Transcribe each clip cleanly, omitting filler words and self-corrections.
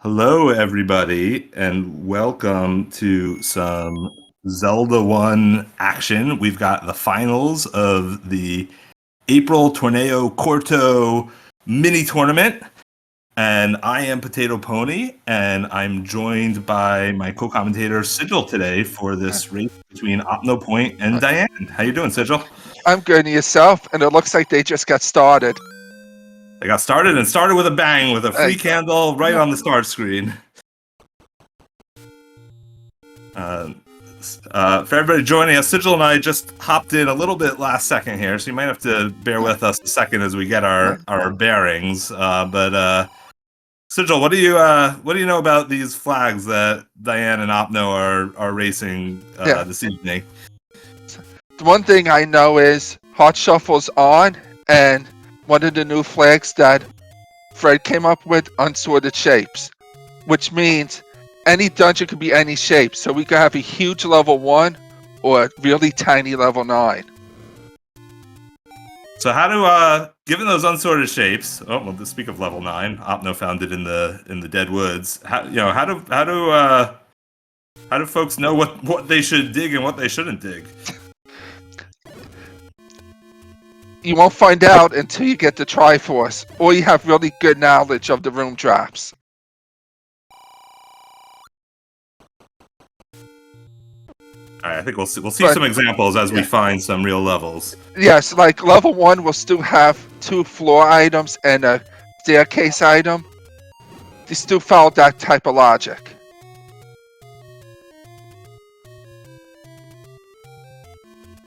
Hello, everybody, and welcome to some Zelda 1 action. We've got the finals of the April Torneo Corto mini tournament, and I am Potato Pony, and I'm joined by my co-commentator Sigil today for this race between OpnoPoint and Diane. How you doing, Sigil? I'm good, and yourself? And it looks like they just got started. They got started with a bang with a free candle right on the start screen. For everybody joining us, Sigil and I just hopped in a little bit last second here, so you might have to bear with us a second as we get our bearings. But Sigil, what do you know about these flags that Diane and Opno are racing this evening? The one thing I know is Hot Shuffle's on, and one of the new flags that Fred came up with, unsorted shapes, which means any dungeon could be any shape. So we could have a huge level 1 or a really tiny level 9. So how do given those unsorted shapes? Oh, well, to speak of level 9, Opno found it in the dead woods. How do folks know what they should dig and what they shouldn't dig? You won't find out until you get the Triforce, or you have really good knowledge of the room drops. All right, I think we'll see some examples as we find some real levels. Yes, like level 1 will still have 2 floor items and a staircase item. They still follow that type of logic.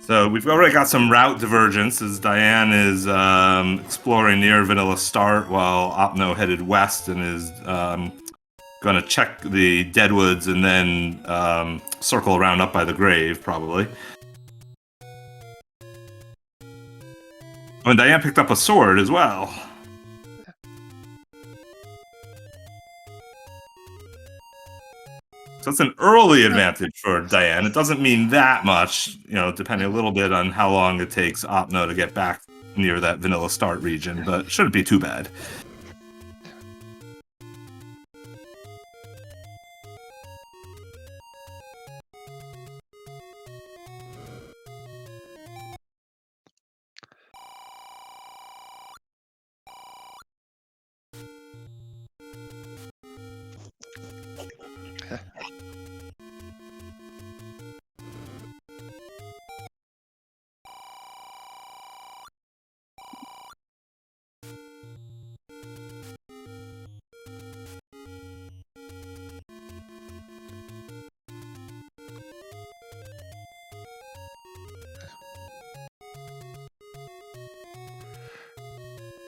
So we've already got some route divergence as Diane is exploring near Vanilla Start while Opno headed west and is going to check the Deadwoods and then circle around up by the grave, probably. And Diane picked up a sword as well. So that's an early advantage for Diane. It doesn't mean that much, depending a little bit on how long it takes Opno to get back near that Vanilla Start region, but it shouldn't be too bad.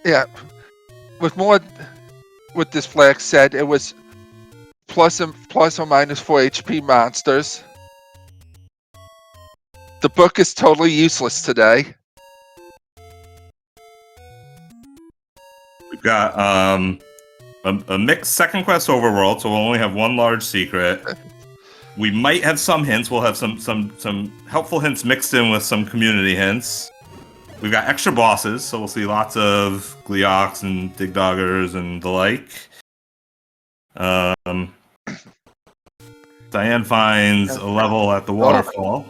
Yeah, with this flag said, it was plus or minus 4 HP monsters. The book is totally useless today. We've got a mixed second quest overworld, so we'll only have one large secret. We might have some hints. We'll have some helpful hints mixed in with some community hints. We've got extra bosses, so we'll see lots of Gleeoks and Digdoggers and the like. Diane finds a level at the waterfall.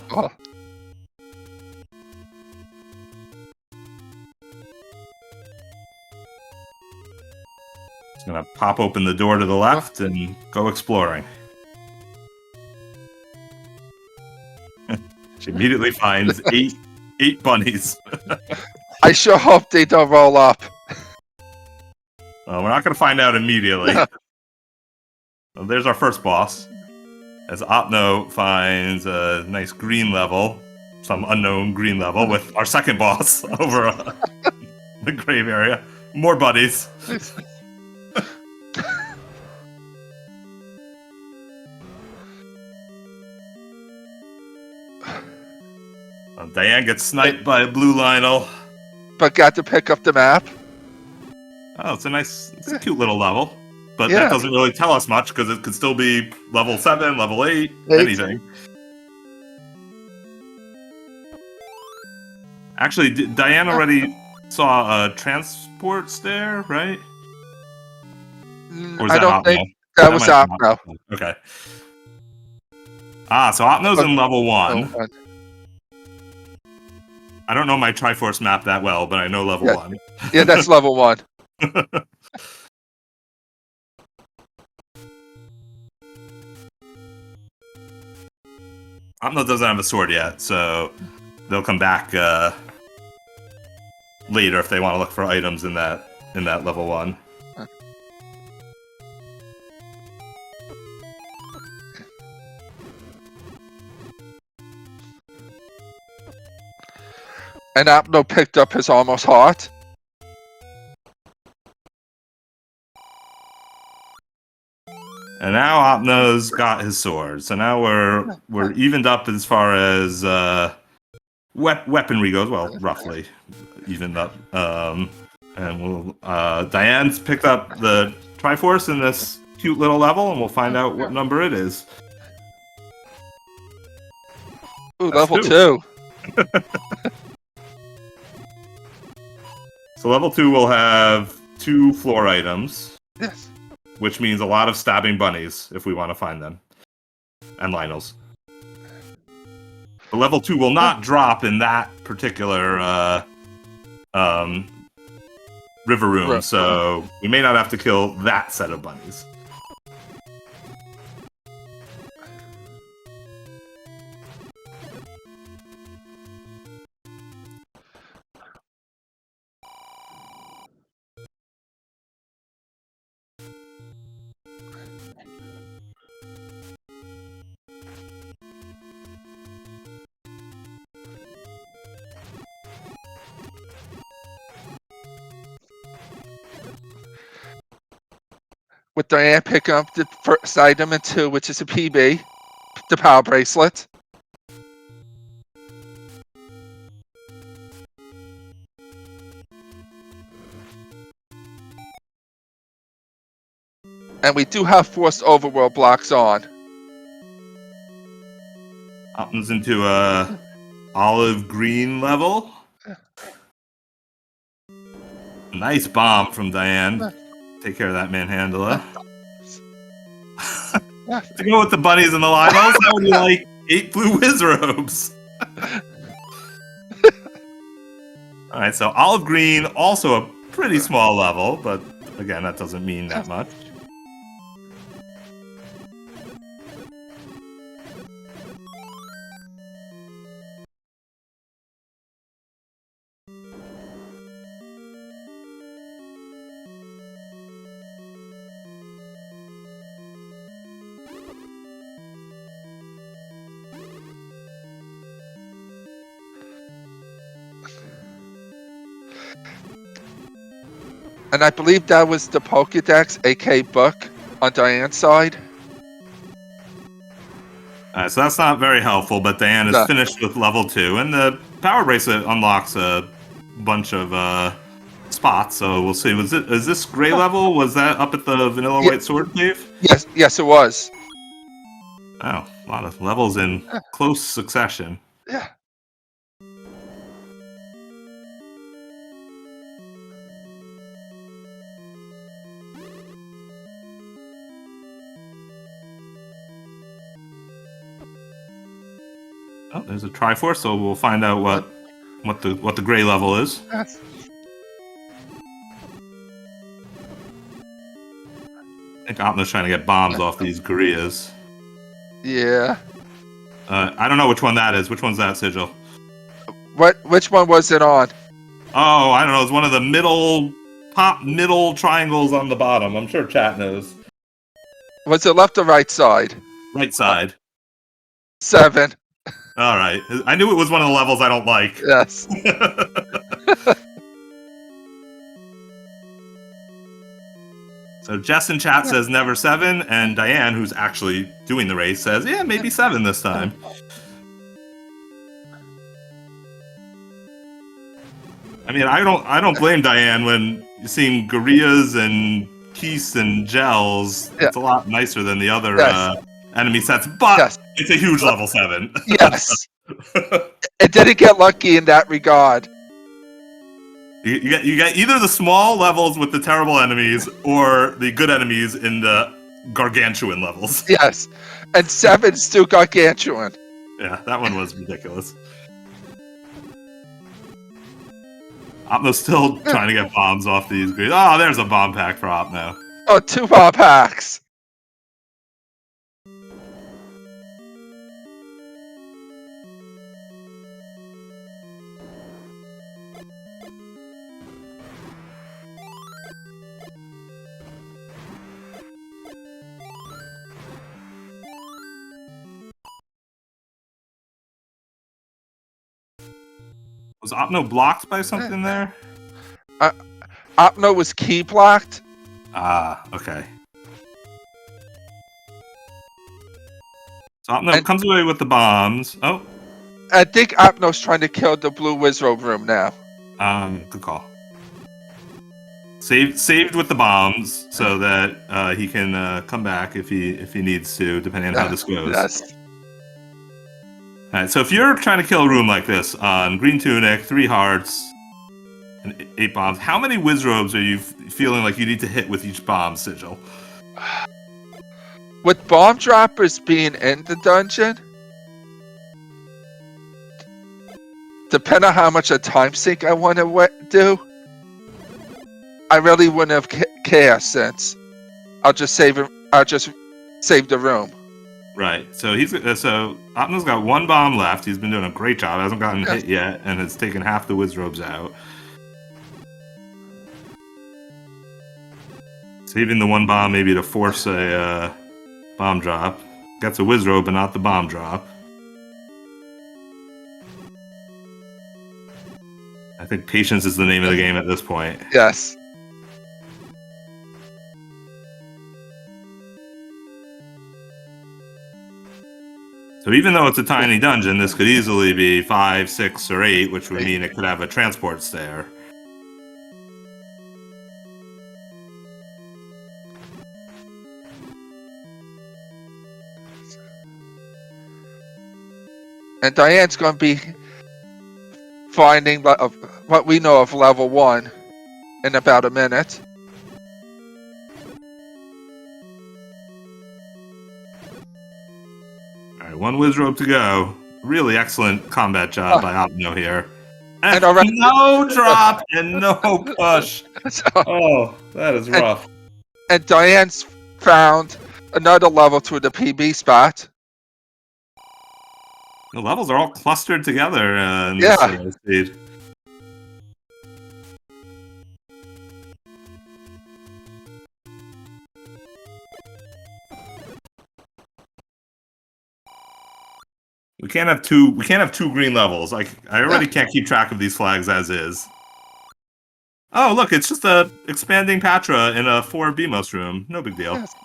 Just gonna pop open the door to the left and go exploring. She immediately finds eight bunnies. I sure hope they don't roll up. Well, we're not going to find out immediately. Well, there's our first boss. As Opno finds a nice green level, some unknown green level, with our second boss over the grave area. More bunnies. Diane gets sniped by a blue Lionel. But got to pick up the map. Oh, it's a cute little level. But that doesn't really tell us much, because it could still be level 7, level 8, anything. Actually, Diane already saw a transport stair, right? Or is that Opno? That was might be Opno. Okay. So Opno's in level 1. Oh, I don't know my Triforce map that well, but I know level 1. yeah, that's level 1. Opno doesn't have a sword yet, so they'll come back later if they want to look for items in that level 1. And Opno picked up his almost heart. And now Opno's got his sword. So now we're evened up as far as weaponry goes. Well, roughly evened up. And we'll Diane's picked up the Triforce in this cute little level, and we'll find out what number it is. Ooh, level 2. So level 2 will have 2 floor items. Yes. Which means a lot of stabbing bunnies if we want to find them. And Lionels. But level 2 will not drop in that particular river room, so we may not have to kill that set of bunnies. With Diane picking up the first item in 2, which is a PB, the power bracelet. And we do have forced overworld blocks on. Opens into a olive green level. Nice bomb from Diane. Take care of that manhandler. To go with the bunnies and the Lionels, how would you like 8 blue whiz robes? Alright, so olive green, also a pretty small level, but again, that doesn't mean that much. And I believe that was the Pokédex, aka book, on Diane's side. So that's not very helpful, but Diane is finished with level 2, and the power bracelet unlocks a bunch of spots, so we'll see. Is this gray level? Was that up at the Vanilla White Sword Cave? Yes, it was. Oh, a lot of levels in close succession. Yeah. Oh, there's a Triforce, so we'll find out what the gray level is. Yes. I think Opno's trying to get bombs off these gorillas. Yeah. I don't know which one that is. Which one's that, Sigil? Which one was it on? Oh, I don't know. It's one of the middle triangles on the bottom. I'm sure chat knows. Was it left or right side? Right side. 7. All right. I knew it was one of the levels I don't like. Yes. So Jess in chat says never 7, and Diane, who's actually doing the race, says, yeah, maybe 7 this time. I mean, I don't blame Diane when you're seeing gorillas and keys and gels. Yeah. It's a lot nicer than the other enemy sets, but it's a huge level 7. Yes. It didn't get lucky in that regard. You get either the small levels with the terrible enemies or the good enemies in the gargantuan levels. Yes, and 7 still gargantuan. Yeah, that one was ridiculous. Opno's still trying to get bombs off these greens. Oh, there's a bomb pack for Opno. Oh, 2 bomb packs. Was Opno blocked by something there? Opno was key blocked. Ah, okay. So Opno comes away with the bombs. Oh. I think Opno's trying to kill the blue Wizrobe room now. Good call. Saved with the bombs so that he can come back if he needs to, depending on how this goes. Yes. Alright, so if you're trying to kill a room like this on Green Tunic, 3 hearts, and 8 bombs, how many Wizrobes are you feeling like you need to hit with each bomb, Sigil? With bomb droppers being in the dungeon, depending on how much a time sink I want to do, I really wouldn't have cared since I'll just save the room. Right. So so Opno's got 1 bomb left. He's been doing a great job. Hasn't gotten hit yet, and has taken half the Wizrobes out. Saving the 1 bomb maybe to force a bomb drop. Gets a Wizrobe, but not the bomb drop. I think patience is the name of the game at this point. Yes. So even though it's a tiny dungeon, this could easily be 5, 6, or 8, which would mean it could have a transport stair. And Diane's going to be finding what we know of level 1 in about a minute. Alright, 1 Wizrobe to go. Really excellent combat job by Opno here. And already, no drop and no push. Oh, that is rough. And Diane's found another level to the PB spot. The levels are all clustered together in this speed. We can't have two green levels. I already can't keep track of these flags as is. Oh, look, it's just a expanding Patra in a 4 BMOS room. No big deal. Yes.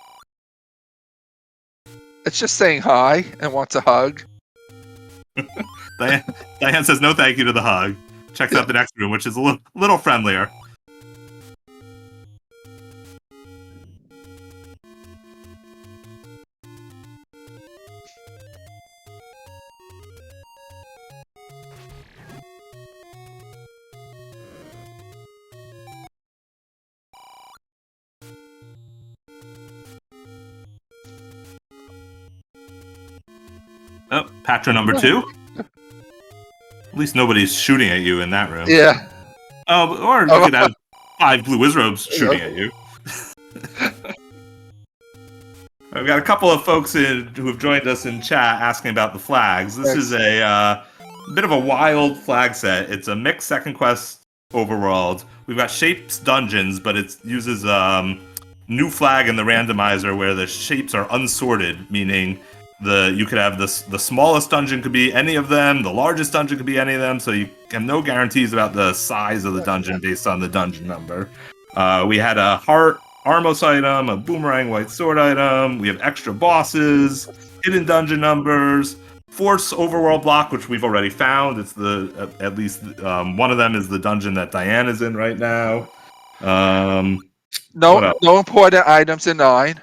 It's just saying hi and wants a hug. Diane says no thank you to the hug. Checks out the next room, which is a little friendlier. Oh, Patra number 2. At least nobody's shooting at you in that room. Yeah. Oh, or you could have 5 blue Wizrobes shooting at you. We've got a couple of folks who have joined us in chat asking about the flags. This is a bit of a wild flag set. It's a mixed second quest overworld. We've got shapes dungeons, but it uses new flag in the randomizer where the shapes are unsorted, meaning you could have the smallest dungeon could be any of them, the largest dungeon could be any of them, so you have no guarantees about the size of the dungeon based on the dungeon number. We had a heart Armos item, a boomerang white sword item, we have extra bosses, hidden dungeon numbers, force overworld block, which we've already found. It's at least one of them is the dungeon that Diane is in right now. No important items in 9.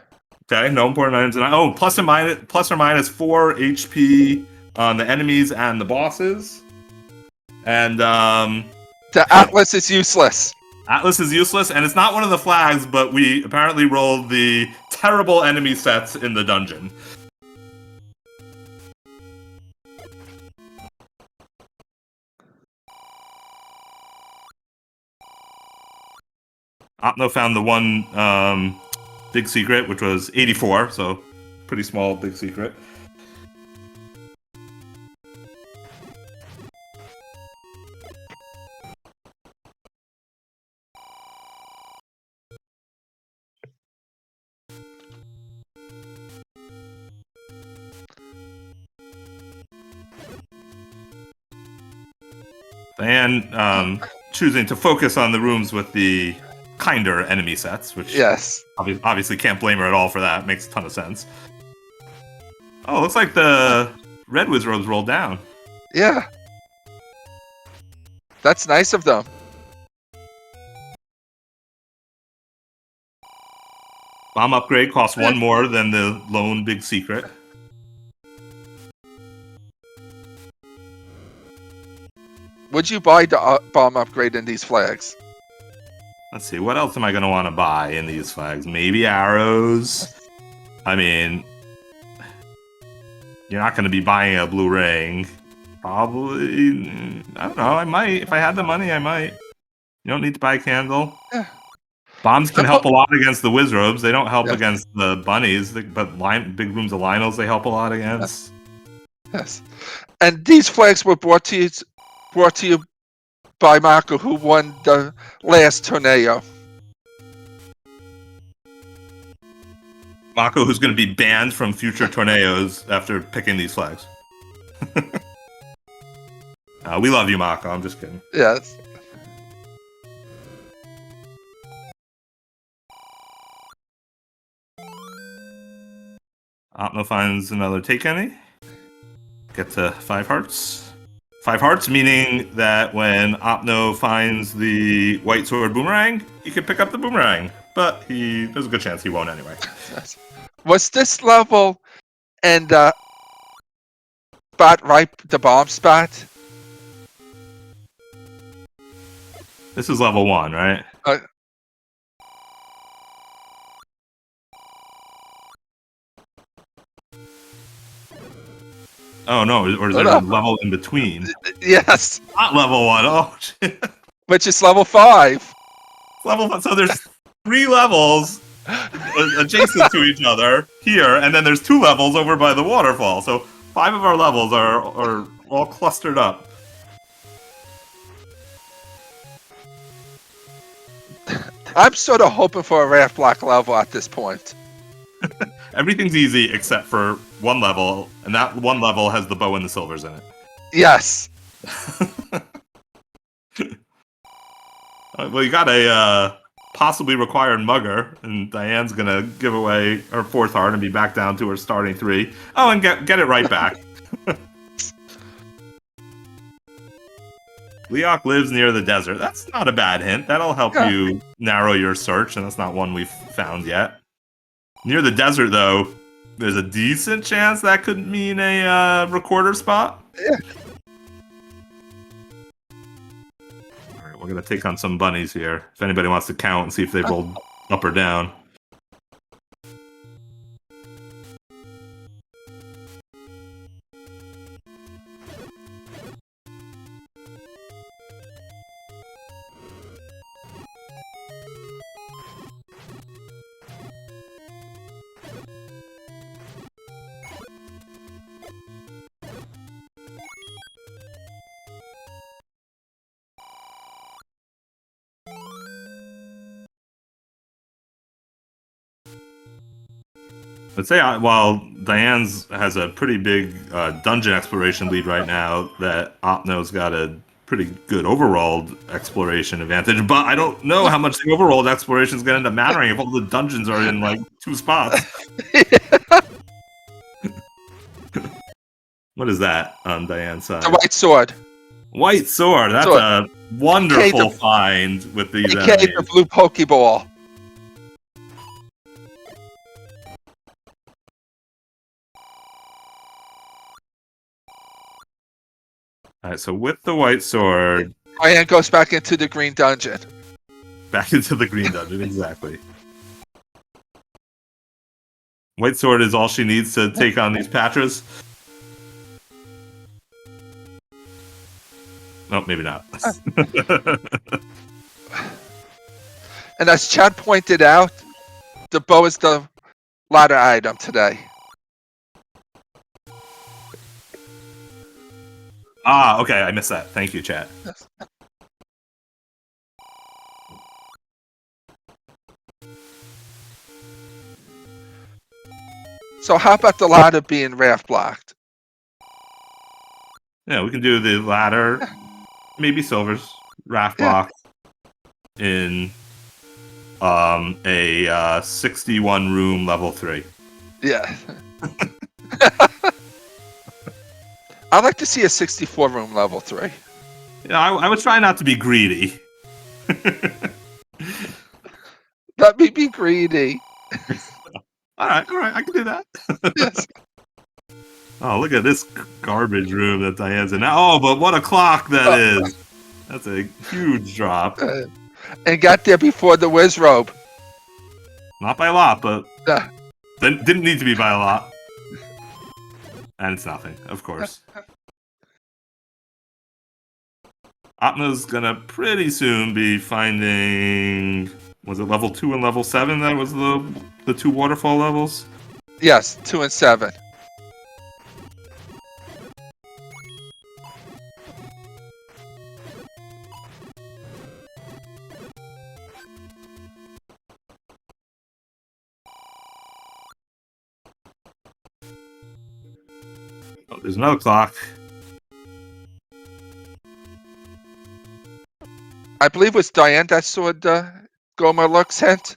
Okay, no important items. Oh, plus or minus 4 HP on the enemies and the bosses. And the Atlas is useless. Atlas is useless, and it's not one of the flags, but we apparently rolled the terrible enemy sets in the dungeon. Opno found the one big secret, which was 84, so pretty small big secret. And choosing to focus on the rooms with the kinder enemy sets, which Yes. obviously can't blame her at all for that. Makes a ton of sense. Oh, looks like the red wizards rolled down. Yeah. That's nice of them. Bomb upgrade costs one more than the lone big secret. Would you buy the bomb upgrade in these flags? Let's see, what else am I going to want to buy in these flags? Maybe arrows. I mean, you're not going to be buying a blue ring. Probably, I don't know, I might. If I had the money, I might. You don't need to buy a candle. Yeah. Bombs can help a lot against the wizrobes. They don't help Yes. against the bunnies, but big rooms of Lionels, they help a lot against. Yes. And these flags were brought to you by Marco, who won the last Torneo. Mako, who's going to be banned from future Torneos after picking these flags. We love you, Mako. I'm just kidding. Yes. Opno finds another take any. Get to 5 hearts. 5 hearts, meaning that when Opno finds the white sword boomerang, he can pick up the boomerang. But there's a good chance he won't anyway. Yes. Was this level and the spot right, the bomb spot? This is level 1, right? Oh no, or is there a level in between? Yes. Not level 1. Oh shit. Which is level 5. Level 5. So there's 3 levels adjacent to each other here, and then there's 2 levels over by the waterfall. So 5 of our levels are all clustered up. I'm sort of hoping for a Raft Block level at this point. Everything's easy except for one level, and that one level has the bow and the silvers in it. Yes. Well, you got a possibly required mugger, and Diane's gonna give away her 4th heart and be back down to her starting 3. Oh, and get it right back. Leok lives near the desert. That's not a bad hint. That'll help you narrow your search, and that's not one we've found yet. Near the desert, though, there's a decent chance that could mean a recorder spot. Yeah. Alright, we're going to take on some bunnies here. If anybody wants to count and see if they've rolled up or down. Let's say while Diane's has a pretty big dungeon exploration lead right now, that Opno's got a pretty good overall exploration advantage. But I don't know how much the overall exploration is going to end up mattering if all the dungeons are in like 2 spots. What is that on Diane's side? The white sword. White sword. That's a wonderful find with these enemies. The blue Pokeball. Alright, so with the white sword... Diane goes back into the green dungeon. back into the green dungeon. Exactly. White sword is all she needs to take on these Patras. No, maybe not. And as Chad pointed out, the bow is the ladder item today. Ah, okay, I missed that. Thank you, chat. Yes. So how about the ladder being raft blocked? Yeah, we can do the ladder, maybe silvers, raft block in a 61 room level 3. Yeah. I'd like to see a 64 room level 3. Yeah, I would try not to be greedy. Let me be greedy. All right, I can do that. Yes. Oh, look at this garbage room that Diane's in. Oh, but what a clock that is. That's a huge drop. And got there before the whiz robe. Not by a lot, but Uh, didn't need to be by a lot. And it's nothing, of course. Opno's gonna pretty soon be finding... Was it level 2 and level 7 that was the 2 waterfall levels? yes, 2 and 7. Oh, there's another clock. I believe it was Diane that saw the Gomer Lux hint.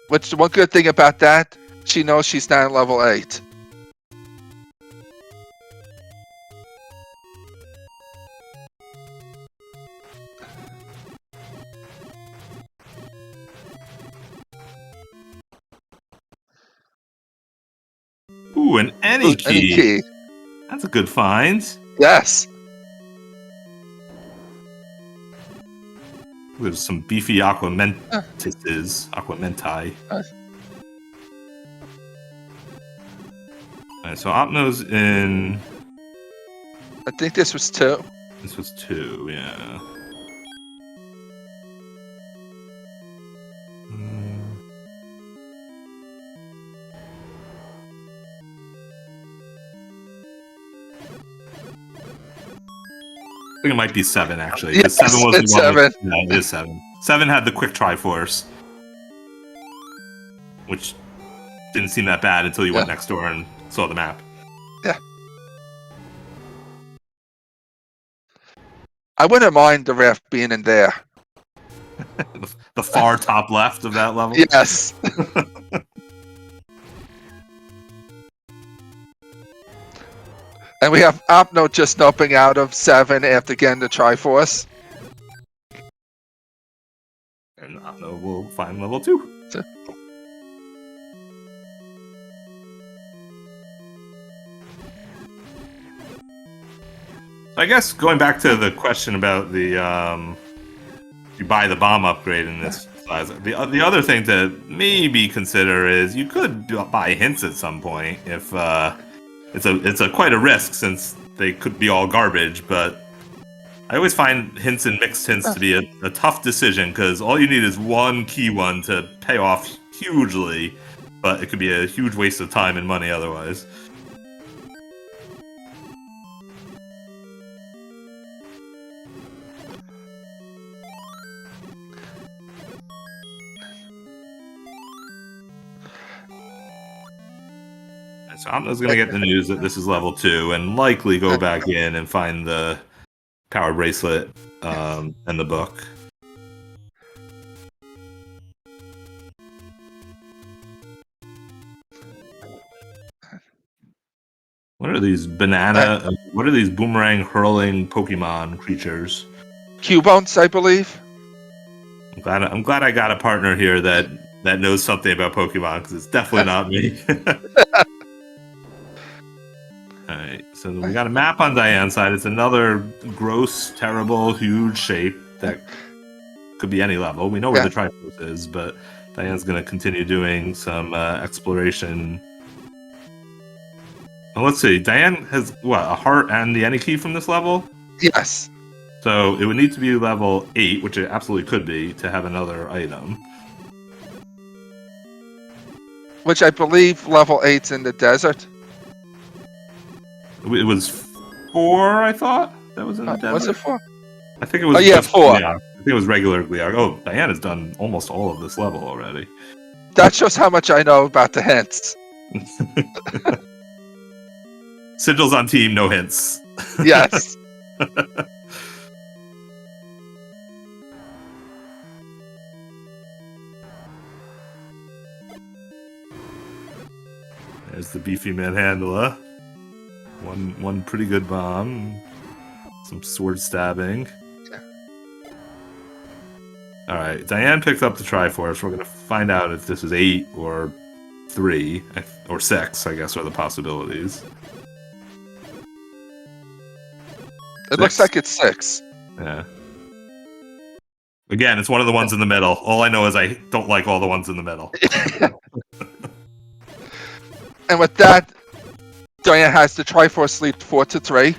Which, the one good thing about that, she knows she's not in level 8. Ooh, an any key. Any key. That's a good find. Yes. There's some beefy aquamenti. Alright, so Opno's in... I think this was 2. This was 2, yeah. I think it might be 7, actually. Yes, 7 was it's the one 7. Yeah, it is 7. 7 had the quick Triforce, which didn't seem that bad until you went next door and saw the map. Yeah. I wouldn't mind the raft being in there. The far top left of that level? Yes. And we have Opno just noping out of 7 after getting the Triforce. And Opno will find level 2. So- I guess going back to the question about the you buy the bomb upgrade in this size. The other thing to maybe consider is you could buy hints at some point if it's a quite a risk since they could be all garbage. But I always find hints and mixed hints to be a tough decision because all you need is one key one to pay off hugely, but it could be a huge waste of time and money otherwise. So Opno's going to get the news that this is level 2 and likely go back in and find the power bracelet and the book. What are these what are these boomerang hurling Pokemon creatures? Cubones, I believe. I'm glad I got a partner here that knows something about Pokemon because it's definitely not me. Alright, So we got a map on Diane's side. It's another gross, terrible, huge shape that could be any level. We know where the Triforce is, but Diane's going to continue doing some exploration. Well, let's see. Diane has, what, a heart and the any key from this level? Yes. So it would need to be level 8, which it absolutely could be, to have another item. Which I believe level 8's in the desert. It was 4, I thought, that was in the desert. Was it 4? I think it was. Oh, yeah, 4. Yeah, I think it was regular Gliog. Oh, Diane has done almost all of this level already. That shows how much I know about the hints. Sigils on team, no hints. Yes. There's the beefy manhandler. One pretty good bomb. Some sword stabbing. Alright, Diane picked up the Triforce. We're going to find out if this is 8 or 3, or 6, I guess, are the possibilities. It looks like it's 6. Yeah. Again, it's one of the ones in the middle. All I know is I don't like all the ones in the middle. And with that, Diane has the Triforce leap 4 to 3.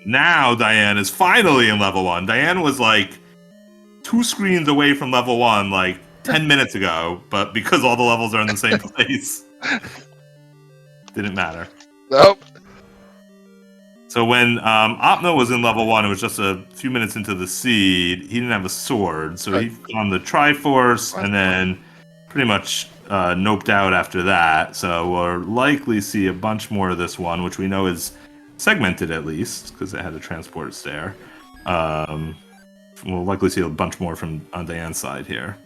Now Diane is finally in level 1. Diane was like 2 screens away from level 1 like 10 minutes ago, but because all the levels are in the same place, didn't matter. Nope. So when Opno was in level 1, it was just a few minutes into the seed. He didn't have a sword, so he found the Triforce and then pretty much noped out after that. So we'll likely see a bunch more of this one, which we know is segmented at least, because it had a transport stair. We'll likely see a bunch more from on Diane's side here.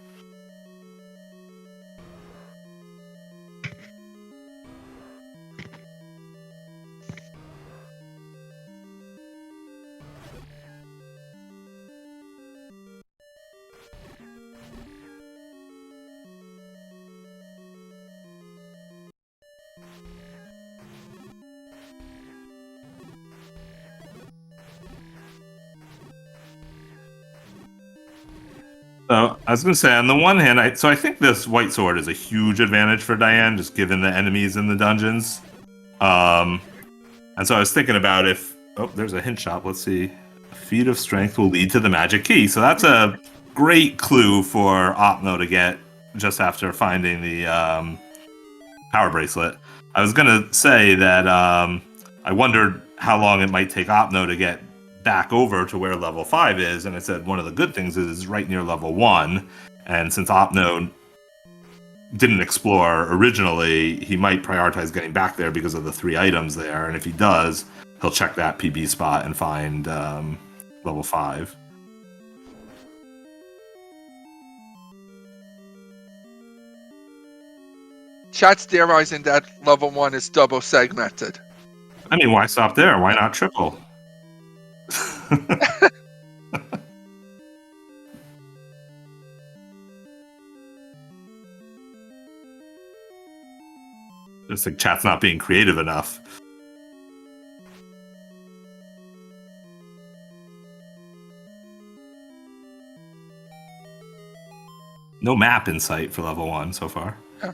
So I was going to say, on the one hand, I think this white sword is a huge advantage for Diane, just given the enemies in the dungeons. And so I was thinking about if... Oh, there's a hint shop. Let's see. A feat of strength will lead to the magic key. So that's a great clue for Opno to get just after finding the power bracelet. I was going to say that I wondered how long it might take Opno to get back over to where level 5 is, and I said one of the good things is it's right near level 1, and since Opno didn't explore originally, he might prioritize getting back there because of the 3 items there, and if he does, he'll check that PB spot and find level 5. Chat's theorizing that level 1 is double segmented. I mean, why stop there? Why not triple? Just think chat's not being creative enough. No map in sight for level 1 so far. Yeah.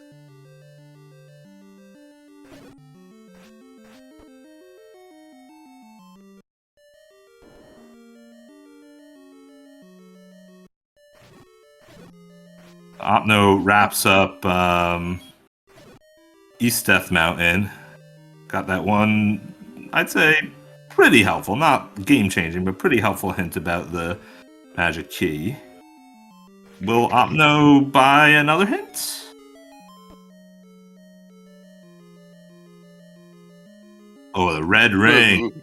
Opno wraps up East Death Mountain. Got that one, I'd say, pretty helpful. Not game-changing, but pretty helpful hint about the magic key. Will Opno buy another hint? Oh, the red ring.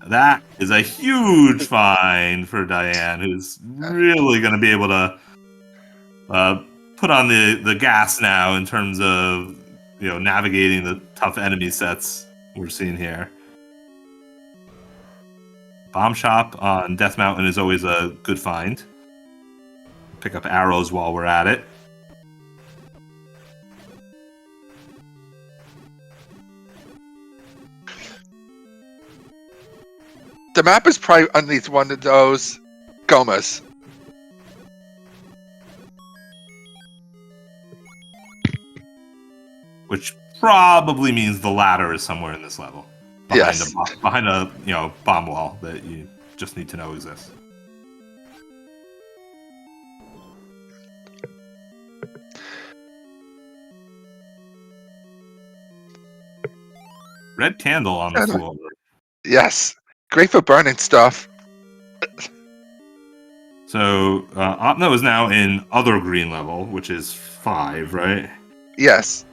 That is a huge find for Diane, who's really going to be able to put on the gas now in terms of, you know, navigating the tough enemy sets we're seeing here. Bomb shop on Death Mountain is always a good find. pick up arrows while we're at it. The map is probably underneath one of those gomas. Which probably means the ladder is somewhere in this level. Behind Yes. behind a bomb wall that you just need to know exists. Red candle on the floor. Yes. Great for burning stuff. So Opno is now in other green level, which is 5, right? Yes.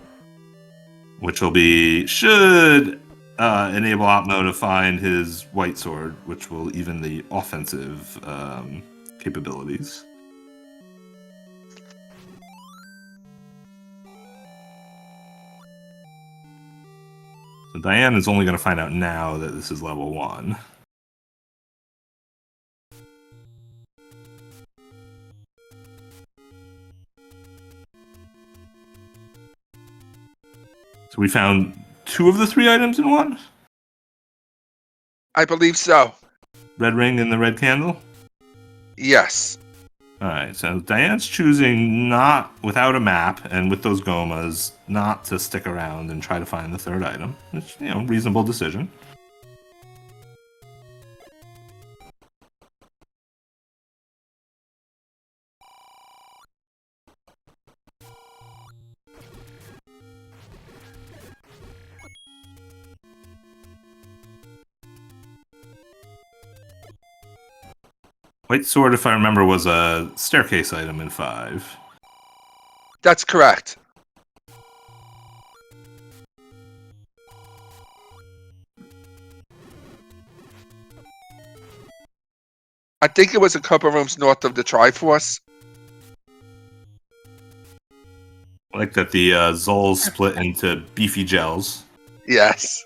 Which should enable Opno to find his white sword, which will even the offensive capabilities. So Diane is only going to find out now that this is level 1. So we found 2 of the 3 items in one? I believe so. Red ring and the red candle? Yes. Alright, so Diane's choosing not, without a map, and with those gomas, not to stick around and try to find the 3rd item. Which, reasonable decision. White sword, if I remember, was a staircase item in 5. That's correct. I think it was a couple rooms north of the Triforce. I like that the Zols split into beefy gels. Yes.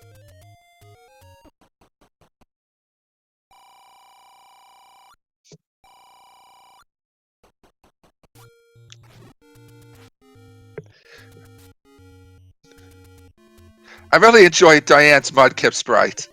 I really enjoyed Diane's Mudkip sprite.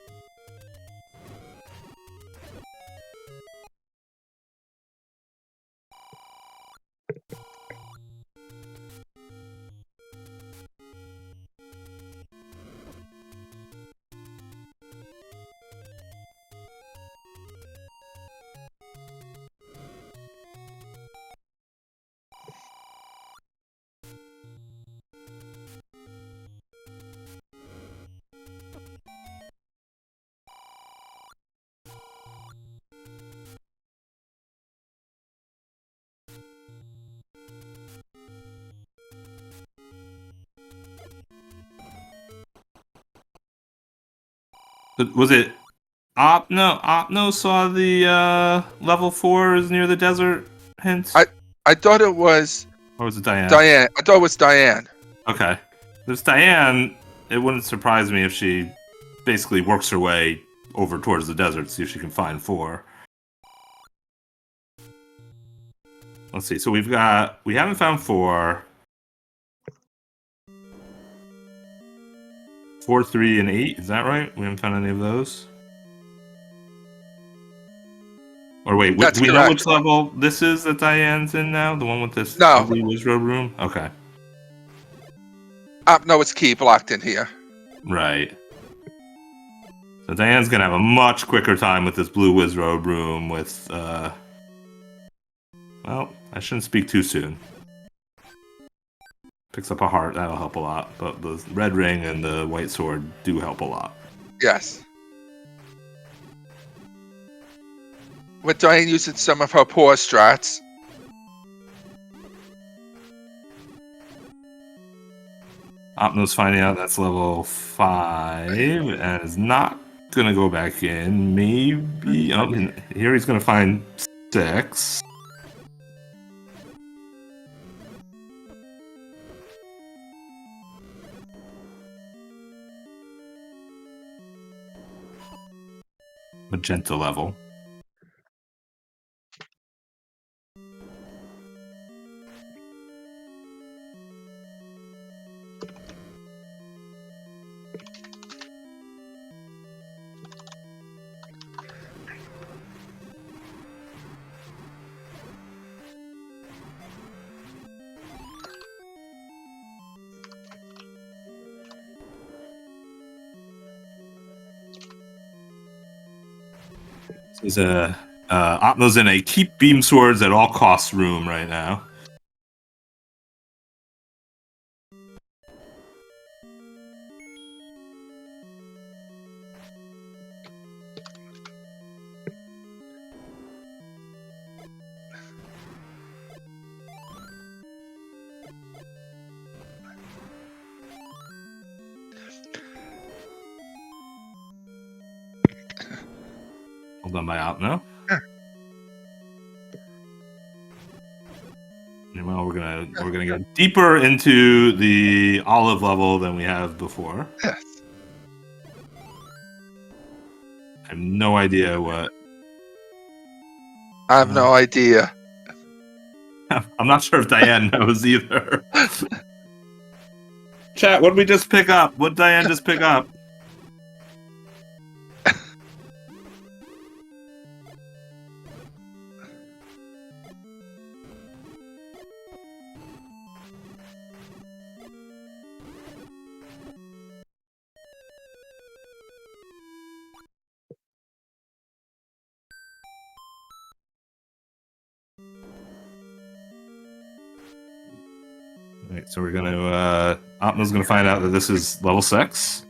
Was it Opno? Opno saw the level 4 is near the desert hint? I thought it was Or was it Diane? Diane. I thought it was Diane. Okay. If it's Diane, it wouldn't surprise me if she basically works her way over towards the desert, see if she can find 4. Let's see. So we haven't found 4. 4, 3, and 8. Is that right? We haven't found any of those. Or wait, That's do we know correct. which level this is that Diane's in now? The one with this No. ugly wizard room? Okay. No, it's key blocked in here. Right. So Diane's gonna have a much quicker time with this blue wizard room with well, I shouldn't speak too soon. Picks up a heart, that'll help a lot. But the red ring and the white sword do help a lot. Yes. With Diane using some of her poor strats. Opno's finding out that's level 5 and is not gonna go back in. Maybe here he's gonna find 6. Magenta level. He's Opno's in a keep beam swords at all costs room right now. Hold on by Opno. Well, we're gonna go deeper into the olive level than we have before. Yes. I have no idea what. I have no idea. I'm not sure if Diane knows either. Chat, what did we just pick up? What did Diane just pick up? Alright, so we're gonna Opno's gonna find out that this is level 6.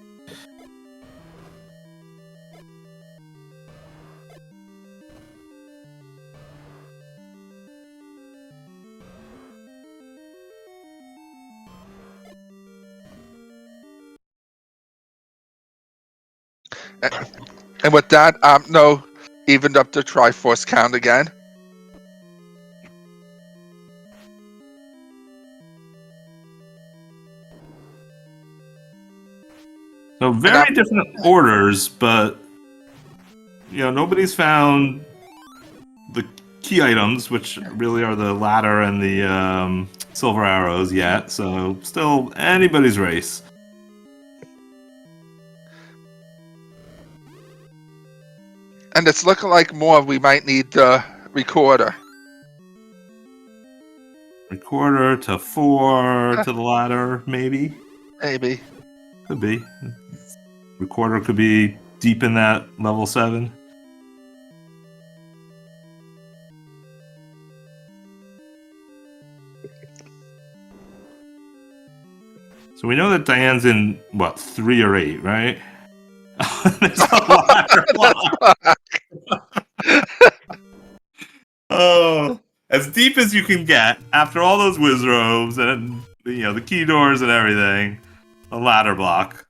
And with that, Opno evened up the Triforce count again. So very different orders, but nobody's found the key items, which really are the ladder and the silver arrows yet. So still anybody's race. And it's looking like more we might need the recorder. Recorder to 4 to the ladder, maybe. Maybe. Could be. Recorder could be deep in that level 7. So we know that Diane's in, 3 or 8, right? There's a ladder block. Oh, as deep as you can get after all those whiz robes and the key doors and everything, a ladder block.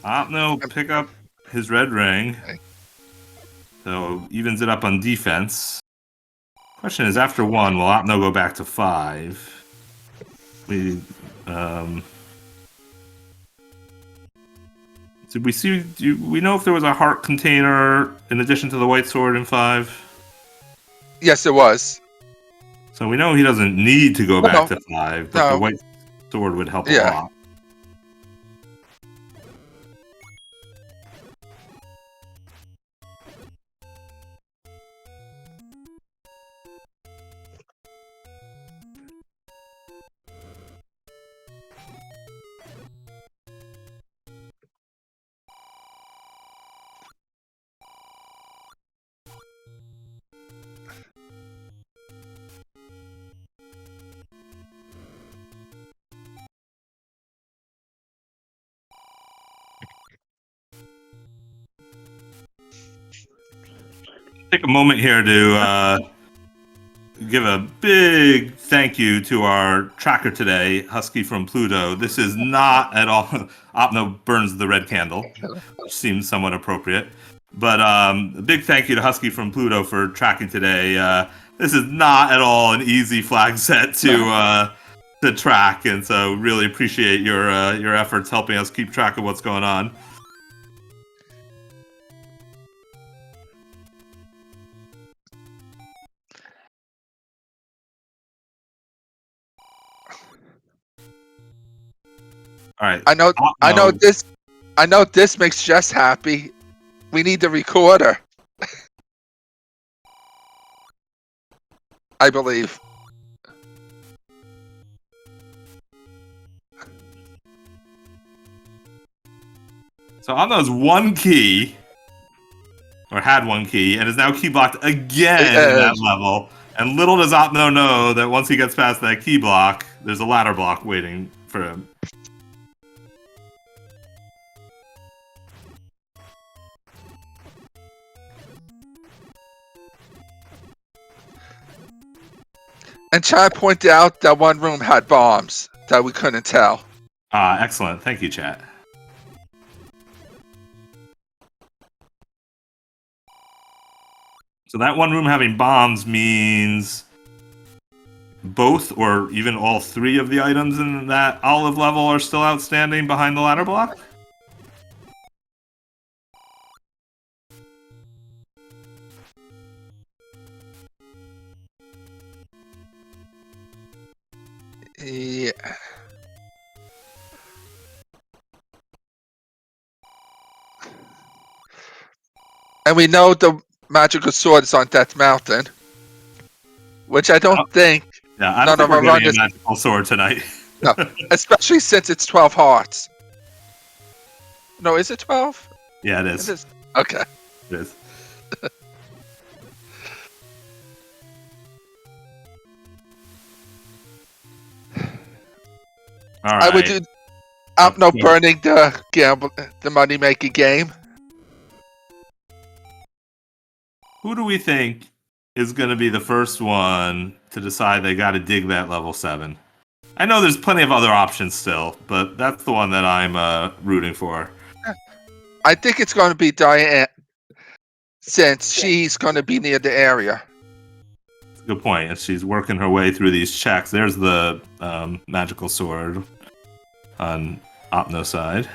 Opno pick up his red ring, so evens it up on defense. Question is, after 1, will Opno go back to 5? Did we see? Do we know if there was a heart container in addition to the white sword in 5? Yes, it was. So we know he doesn't need to go back to 5, but the white sword would help a lot. Take a moment here to give a big thank you to our tracker today, Husky from Pluto. This is not at all... Opno burns the red candle, which seems somewhat appropriate. But a big thank you to Husky from Pluto for tracking today. This is not at all an easy flag set to track, and so really appreciate your efforts helping us keep track of what's going on. All right. I know this. I know this makes Jess happy. We need the recorder. I believe. So Opno's one key, or had one key, and is now key blocked again in that level. And little does Opno know that once he gets past that key block, there's a ladder block waiting for him. And Chad pointed out that one room had bombs that we couldn't tell. Excellent. Thank you, chat. So that one room having bombs means both or even all three of the items in that olive level are still outstanding behind the ladder block? Yeah. And we know the magical sword is on Death Mountain, which I don't think. Yeah, I don't think we're getting a magical sword tonight. No, especially since it's 12 hearts. No, is it 12? Yeah, it is. It is. Okay. It is. All right. I would do Opno burning the money making game. Who do we think is going to be the first one to decide they got to dig that level 7? I know there's plenty of other options still, but that's the one that I'm rooting for. I think it's going to be Diane, since she's going to be near the area. That's a good point. As she's working her way through these checks, there's the magical sword on Opno's side.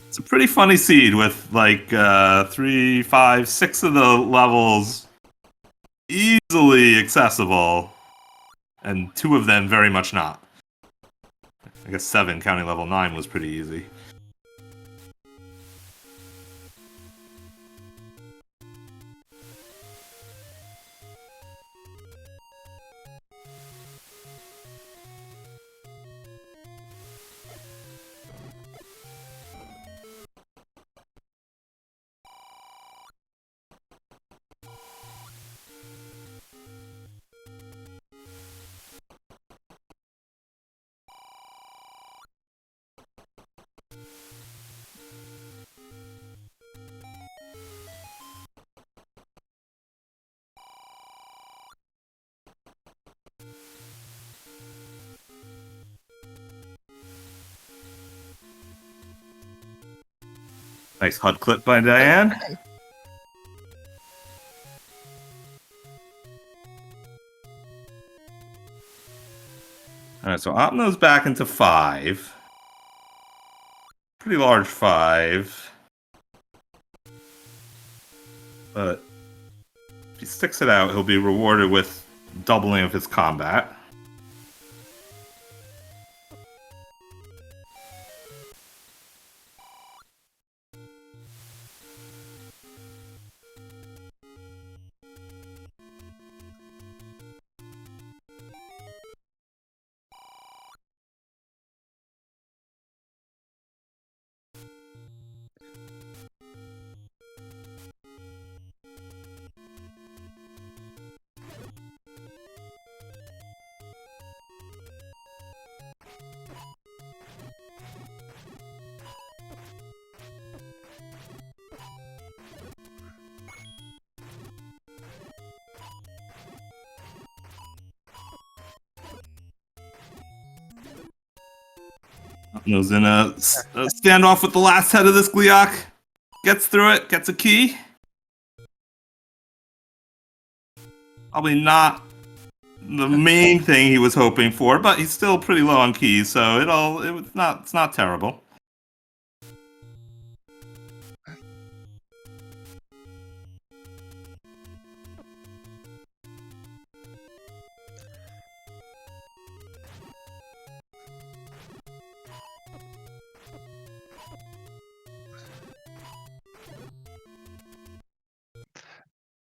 It's a pretty funny seed with like 3, 5, 6 of the levels easily accessible, and 2 of them very much not. I guess 7, counting level 9, was pretty easy. Nice HUD clip by Diane. Alright, so Opno's back into 5. Pretty large 5. But if he sticks it out, he'll be rewarded with doubling of his combat. Opno's in a standoff with the last head of this Gleeok. Gets through it, gets a key. Probably not the main thing he was hoping for, but he's still pretty low on keys, so it's not terrible.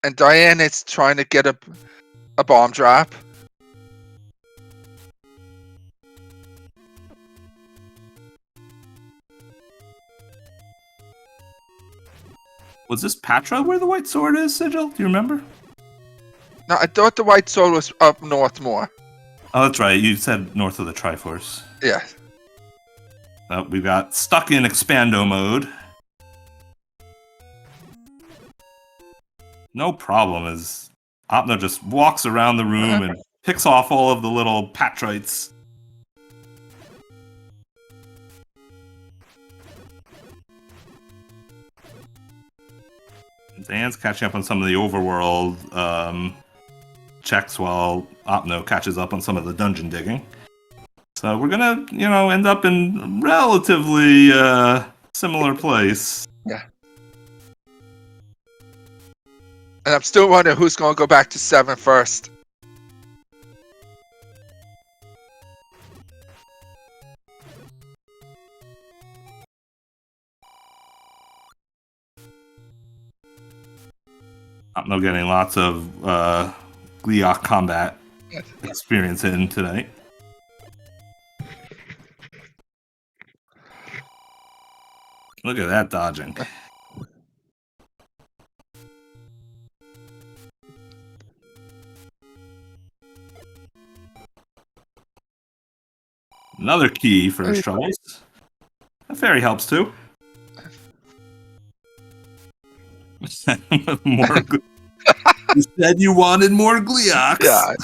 And Diane is trying to get a bomb drop. Was this Patra where the white sword is, Sigil? Do you remember? No, I thought the white sword was up north more. Oh, that's right. You said north of the Triforce. Yeah. We got stuck in Expando mode. No problem, as Opno just walks around the room and picks off all of the little Patrites. Dan's catching up on some of the overworld checks while Opno catches up on some of the dungeon digging. So we're gonna, end up in relatively similar place. Yeah. And I'm still wondering who's going to go back to 7 first. Opno getting lots of Gliok combat experience in tonight. Look at that dodging. Another key for his troubles. That fairy helps too. More. You said you wanted more Gleox. Yeah.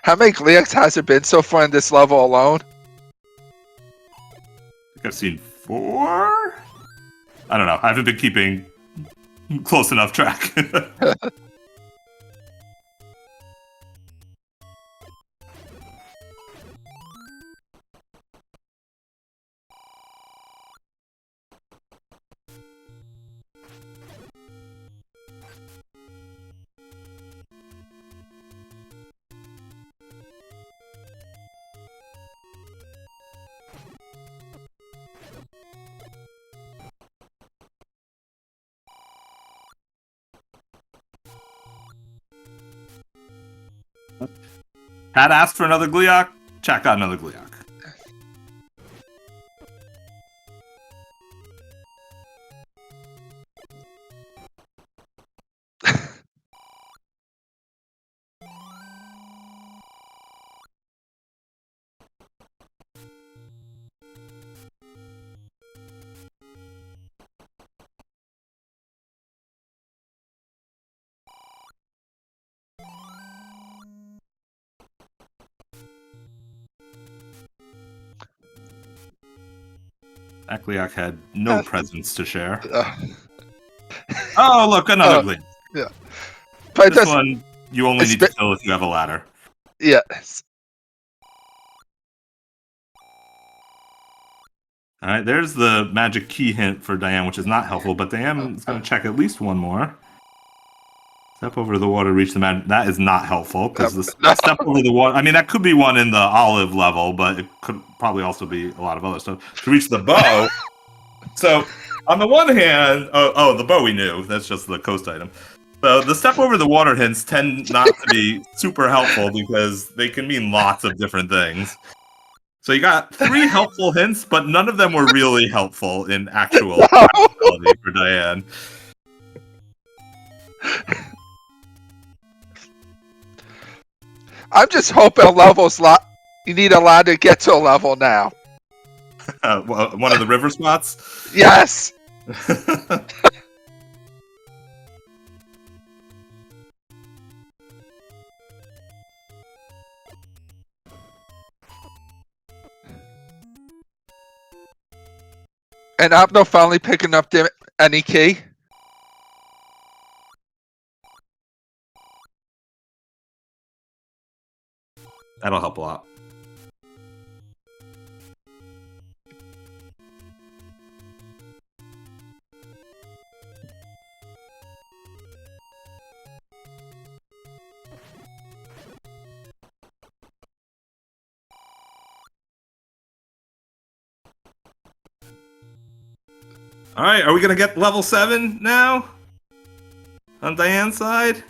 How many Gleox has it been so far in this level alone? I think I've seen 4? I don't know. I haven't been keeping close enough track. Had asked for another Gleok. Chat got another Gleok. That Gleok had no presents to share. Oh, look, another Gleok. Yeah. But this one, you only need to kill if you have a ladder. Yes. All right, there's the magic key hint for Diane, which is not helpful, but Diane is going to check at least one more. Step over the water, reach the magic. That is not helpful, because the step over the water... I mean, that could be one in the olive level, but it could probably also be a lot of other stuff. To reach the bow... So, on the one hand... Oh, the bow we knew. That's just the coast item. So, the step over the water hints tend not to be super helpful, because they can mean lots of different things. So you got 3 helpful hints, but none of them were really helpful in actual practicality for Diane. I'm just hoping a level's you need a ladder to get to a level now. One of the river spots? Yes! And Opno finally picking up any key. That'll help a lot. All right, are we gonna get level 7 now? On Diane's side?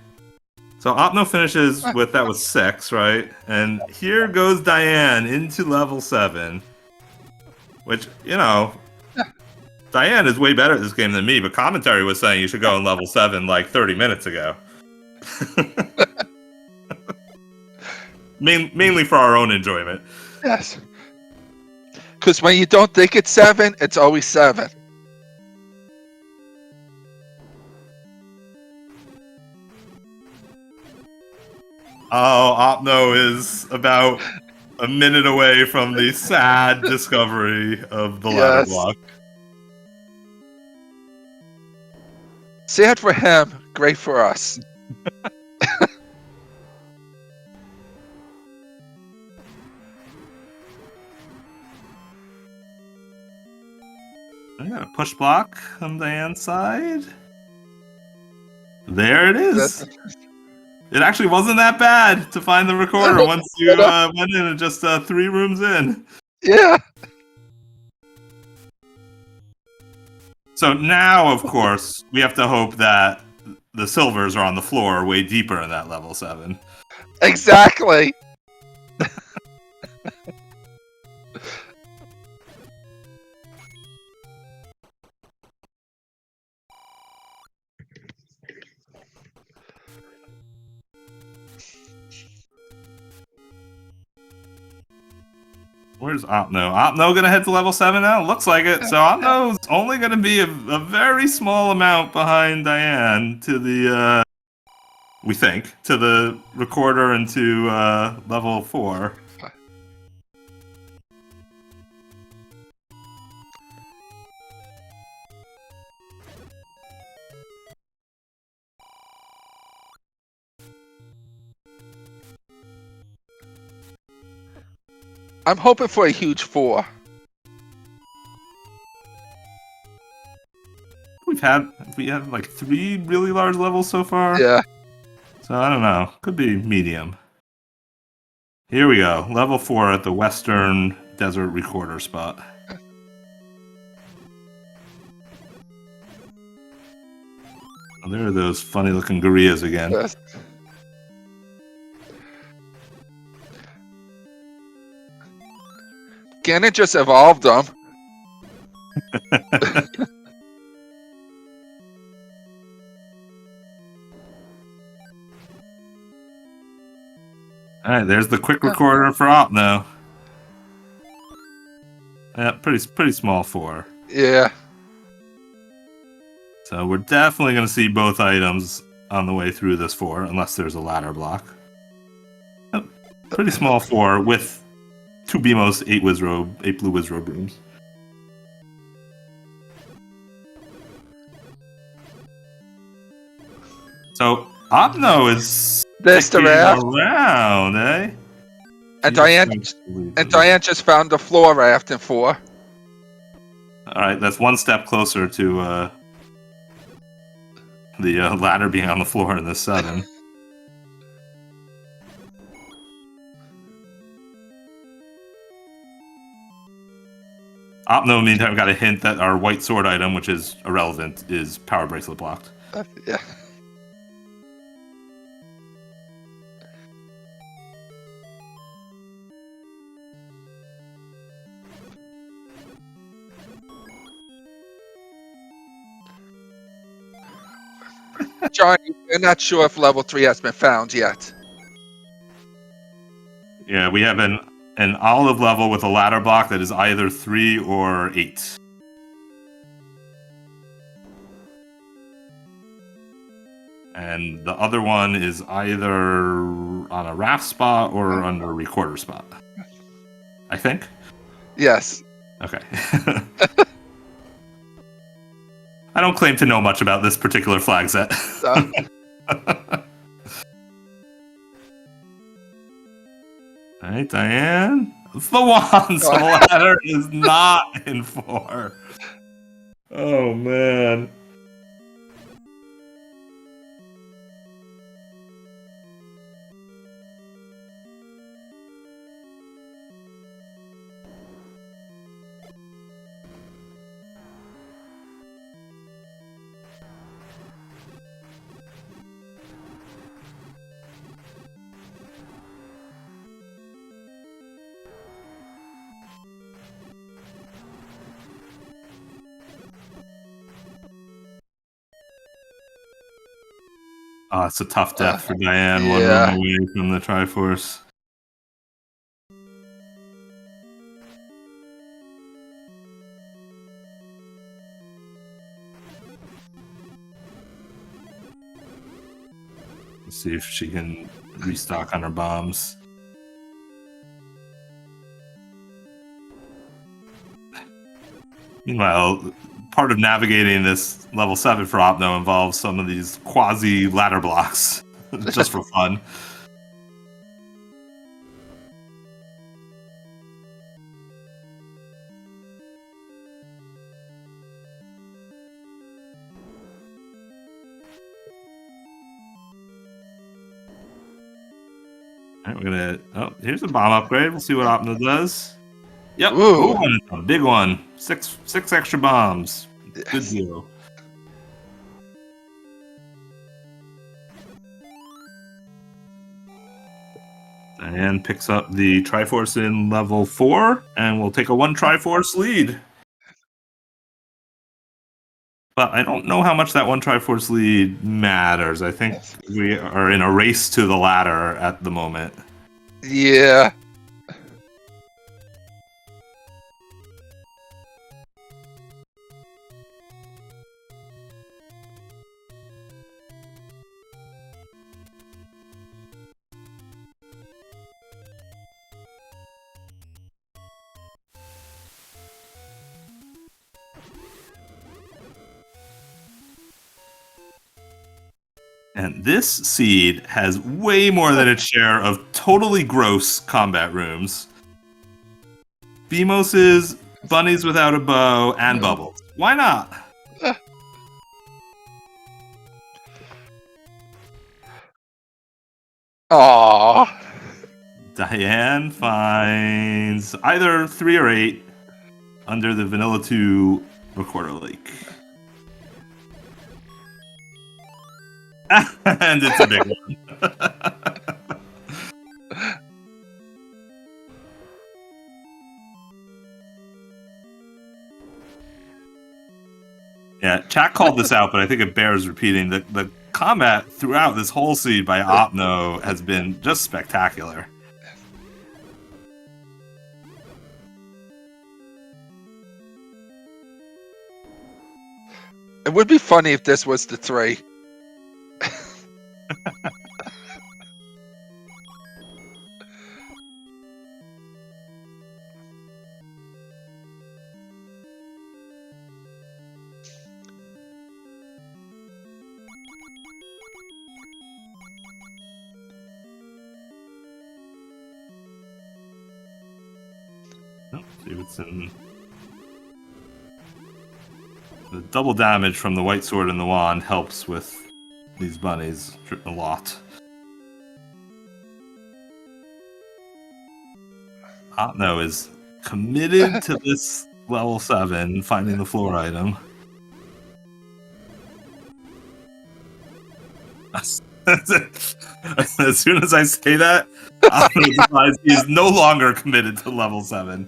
So Opno finishes with, that was 6, right? And here goes Diane into level 7. Which, you know, Diane is way better at this game than me, but commentary was saying you should go in level 7 like 30 minutes ago. Mainly for our own enjoyment. Yes. Because when you don't think it's 7, it's always 7. Oh, Opno is about a minute away from the sad discovery of the ladder block. Sad for him, great for us. I got a push block on Diane's side. There it is. It actually wasn't that bad to find the recorder once you went in and just 3 rooms in. Yeah. So now, of course, we have to hope that the silvers are on the floor way deeper in that level 7. Exactly. Where's Opno? Opno gonna head to level 7 now? Looks like it. So Opno's only gonna be a very small amount behind Diane to the, we think, to the recorder and to level 4. I'm hoping for a huge 4. We have like 3 really large levels so far. Yeah. So I don't know. Could be medium. Here we go. Level 4 at the Western Desert Recorder spot. Oh, there are those funny looking gorillas again. Yes. Ganon just evolved them. Alright, there's the quick recorder for Opno. Yeah, pretty small 4. Yeah. So we're definitely going to see both items on the way through this 4, unless there's a ladder block. Oh, pretty small 4 with 2 BMOS, 8 blue Wizrobe rooms. So Opno is This around, eh? And Diane just found the floor raft in 4. Alright, that's one step closer to the ladder being on the floor in this 7. Opno, meantime, got a hint that our white sword item, which is irrelevant, is power bracelet blocked. Yeah. Johnny, we're not sure if level 3 has been found yet. Yeah, we have an olive level with a ladder block that is either 3 or 8. And the other one is either on a raft spot or under a recorder spot. I think? Yes. Okay. don't claim to know much about this particular flag set. Uh, All right, Diane. It's the one, so the ladder is not in 4. Oh, man. Oh, it's a tough death for Diane. yeah. 1 room away from the Triforce. Let's see if she can restock on her bombs. Meanwhile, part of navigating this level 7 for Opno involves some of these quasi ladder blocks, just for fun. All right, we're gonna. Oh, here's a bomb upgrade. We'll see what Opno does. Yep, Ooh. a big one. Six extra bombs. Good Yes. deal. Diane picks up the Triforce in level 4, and we'll take a 1 Triforce lead. But I don't know how much that 1 Triforce lead matters. I think we are in a race to the ladder at the moment. Yeah. And this seed has way more than its share of totally gross combat rooms. Beamoses, bunnies without a bow, and bubbles. Why not? Aww. Diane finds either 3 or 8 under the Vanilla 2 Recorder Lake. And it's a big one. Yeah, chat called this out, but I think it bears repeating. The combat throughout this whole seed by Opno has been just spectacular. It would be funny if this was the 3. Oh, see what's in. The double damage from the white sword and the wand helps with these bunnies a lot. Opno is committed to this level 7, finding the floor item. As soon as I say that, Opno decides he is no longer committed to level 7.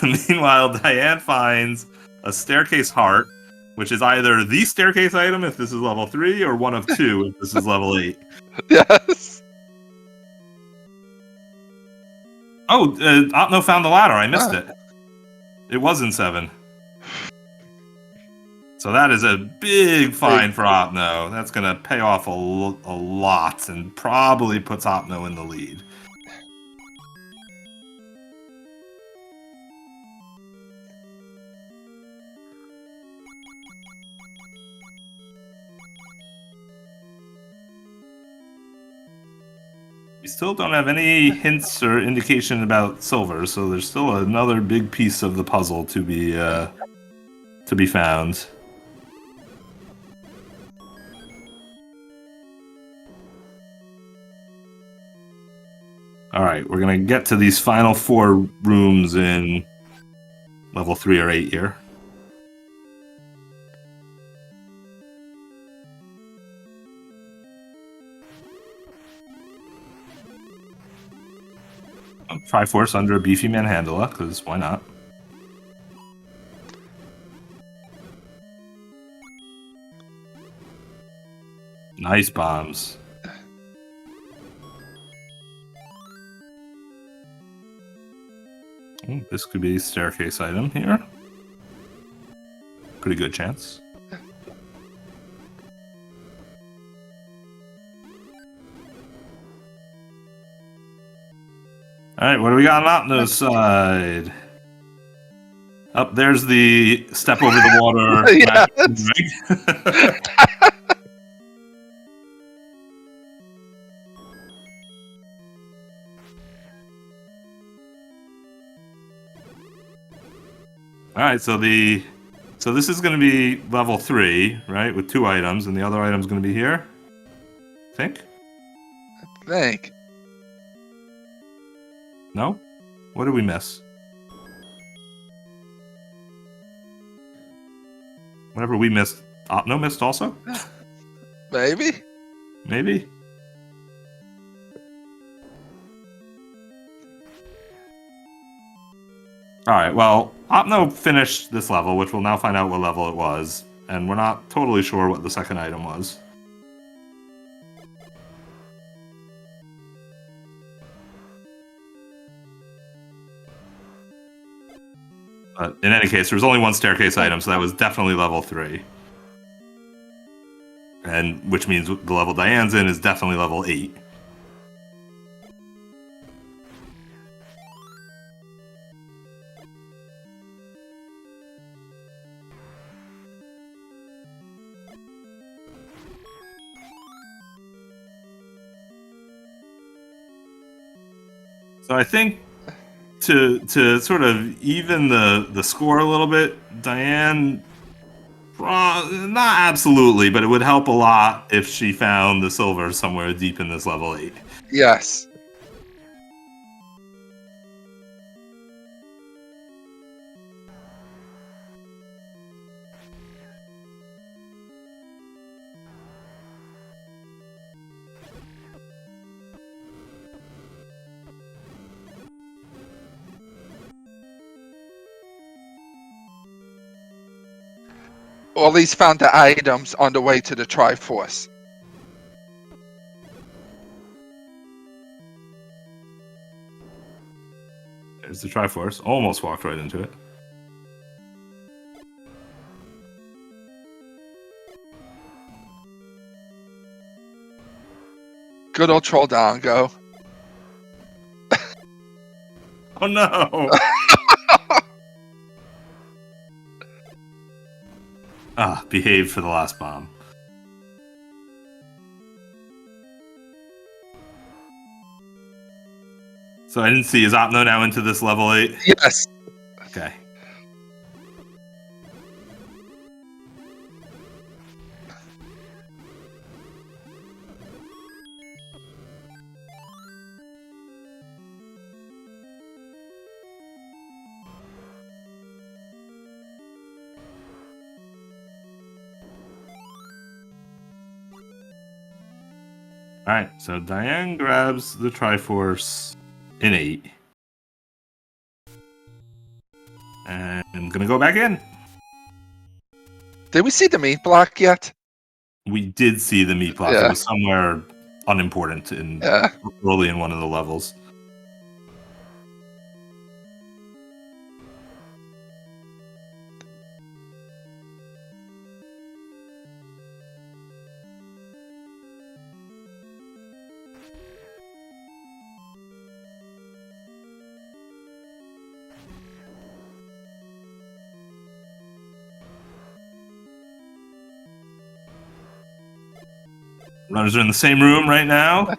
Meanwhile, Diane finds a staircase heart, which is either the staircase item if this is level 3, or one of 2 if this is level 8. Yes. Oh, Opno found the ladder. I missed it. It was in 7. So that is a big find for Opno. That's going to pay off a lot and probably puts Opno in the lead. We still don't have any hints or indication about silver, so there's still another big piece of the puzzle to be found. All right, we're gonna get to these final 4 rooms in level 3 or 8 here. Triforce under a beefy Manhandla, because why not? Nice bombs. Ooh, this could be a staircase item here. Pretty good chance. Alright, what do we got on Opno's side? Up there's the step over the water. Yes. Alright, so this is going to be level 3, right? With 2 items, and the other item's going to be here? I think? Think. No? What did we miss? Whatever we missed, Opno missed also? Maybe. Maybe? Alright, well, Opno finished this level, which we'll now find out what level it was, and we're not totally sure what the second item was. But in any case, there was only 1 staircase item, so that was definitely level 3. And which means the level Diane's in is definitely level 8. So I think to sort of even the score a little bit, Diane, not absolutely, but it would help a lot if she found the silver somewhere deep in this level 8. Yes. Or at least found the items on the way to the Triforce. There's the Triforce. Almost walked right into it. Good old Trolldango. Oh no! Behave for the last bomb. So I didn't see, is Opno now into this level 8? Yes. Okay. Alright, so Diane grabs the Triforce in 8. And I'm gonna go back in. Did we see the meat block yet? We did see the meat block. Yeah. It was somewhere unimportant in early in one of the levels. Runners are in the same room right now.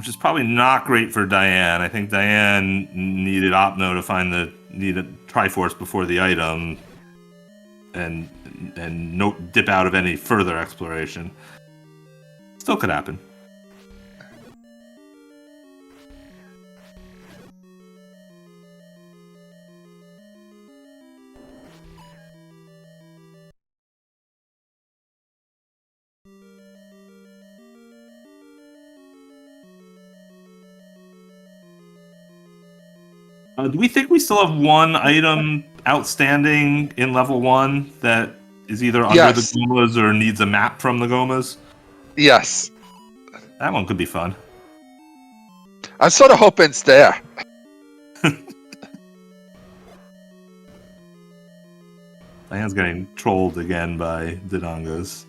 which is probably not great for Diane. I think Diane needed Opno to find needed Triforce before the item, and no dip out of any further exploration. Still could happen. Do we think we still have one item outstanding in level 1 that is either under the Gomas or needs a map from the Gomas? Yes. That one could be fun. I'm sort of hoping it's there. Diane's getting trolled again by Dodongos.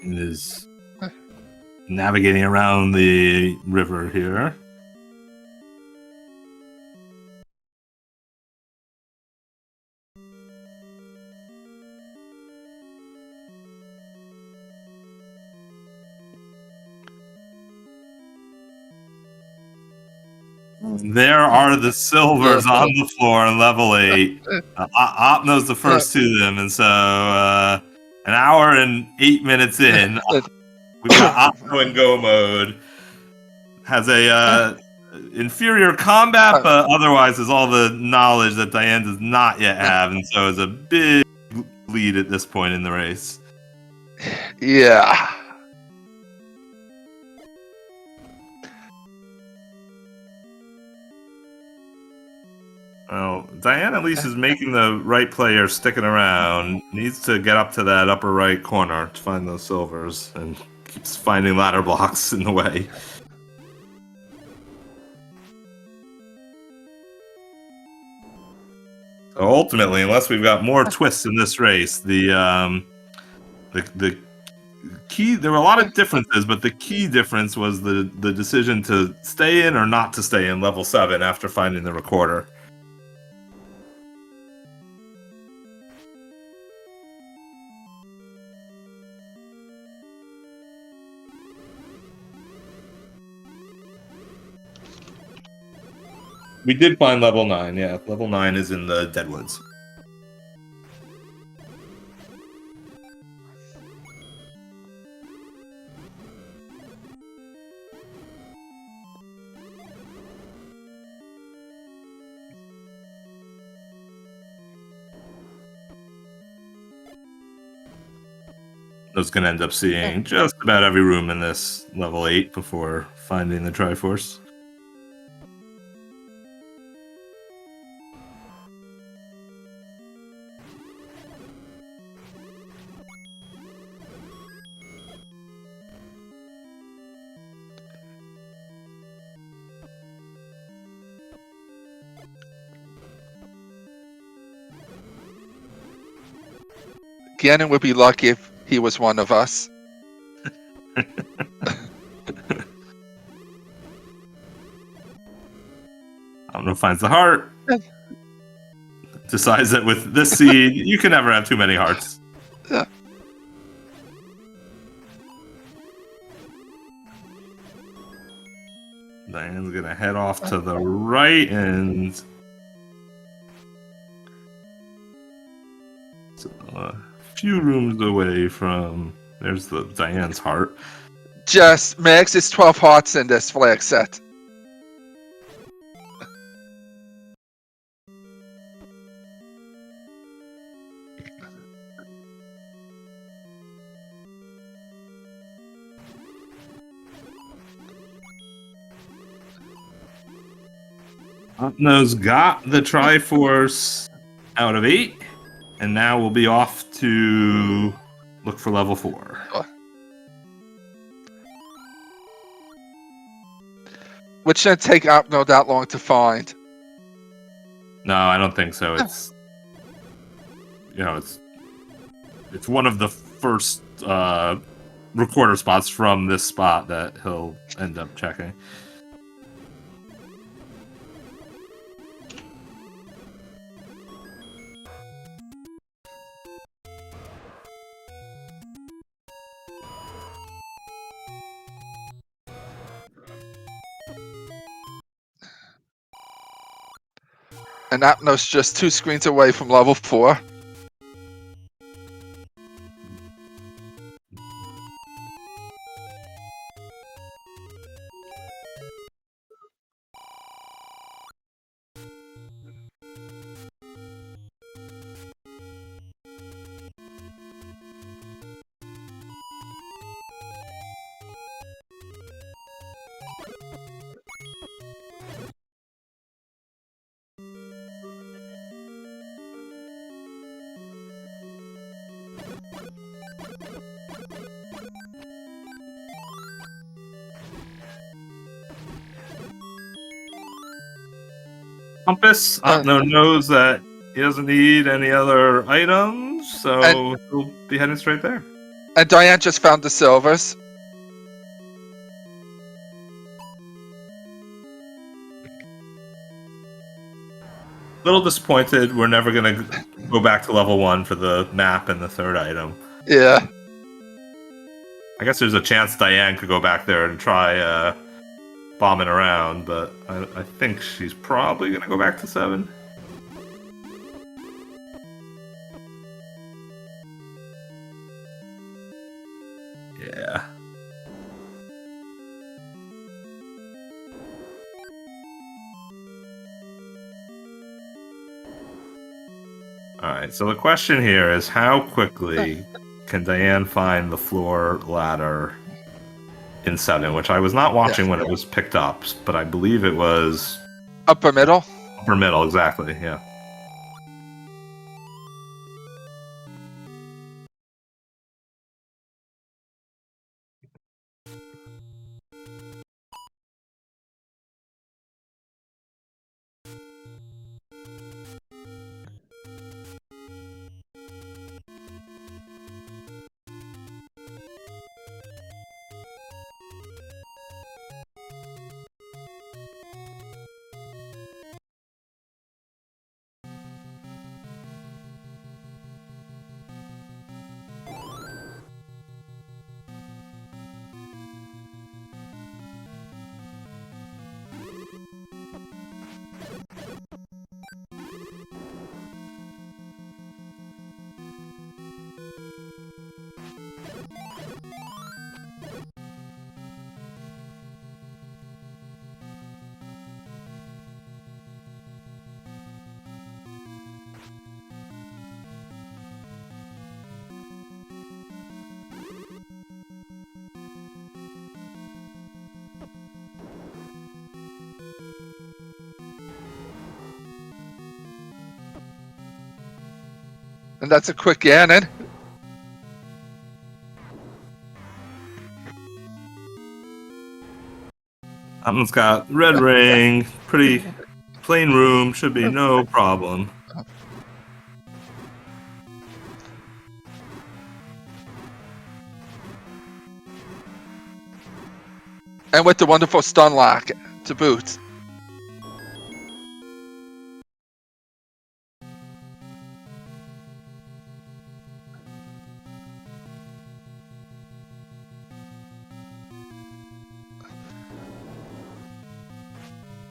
Is navigating around the river here. There are the silvers on the floor in level 8. Opno's the first to them, and so an hour and 8 minutes in, we've got Opno in go mode. Has a inferior combat, but otherwise has all the knowledge that Diane does not yet have, and so is a big lead at this point in the race. Yeah. Well, Diane at least is making the right player sticking around. Needs to get up to that upper right corner to find those silvers, and keeps finding ladder blocks in the way. So ultimately, unless we've got more twists in this race, the key, there were a lot of differences, but the key difference was the decision to stay in or not to stay in level 7 after finding the recorder. We did find level 9, yeah. Level 9 is in the Deadwoods. I was going to end up seeing just about every room in this level 8 before finding the Triforce. Gannon would be lucky if he was one of us. Opno finds the heart. decides that with this seed, you can never have too many hearts. Yeah. Diane's gonna head off to the right and a few rooms away from. There's the Diane's heart. Just Max is 12 hearts in this flag set. Opno's got the Triforce out of 8, and now we'll be off to look for level 4. Which shouldn't take Opno that long to find. No, I don't think so. It's it's one of the first recorder spots from this spot that he'll end up checking. And Opno's just 2 screens away from level 4. Compass, Opno knows that he doesn't need any other items, so he'll be heading straight there. And Diane just found the silvers. Little disappointed we're never going to go back to level 1 for the map and the third item. Yeah. I guess there's a chance Diane could go back there and try bombing around, but I think she's probably going to go back to 7. Yeah. Alright, so the question here is how quickly can Diane find the floor ladder in 7, which I was not watching when it was picked up, but I believe it was... Upper middle? Upper middle, exactly, yeah. And that's a quick Ganon. Opno's got red ring, pretty plain room, should be no problem. And with the wonderful stun lock to boot.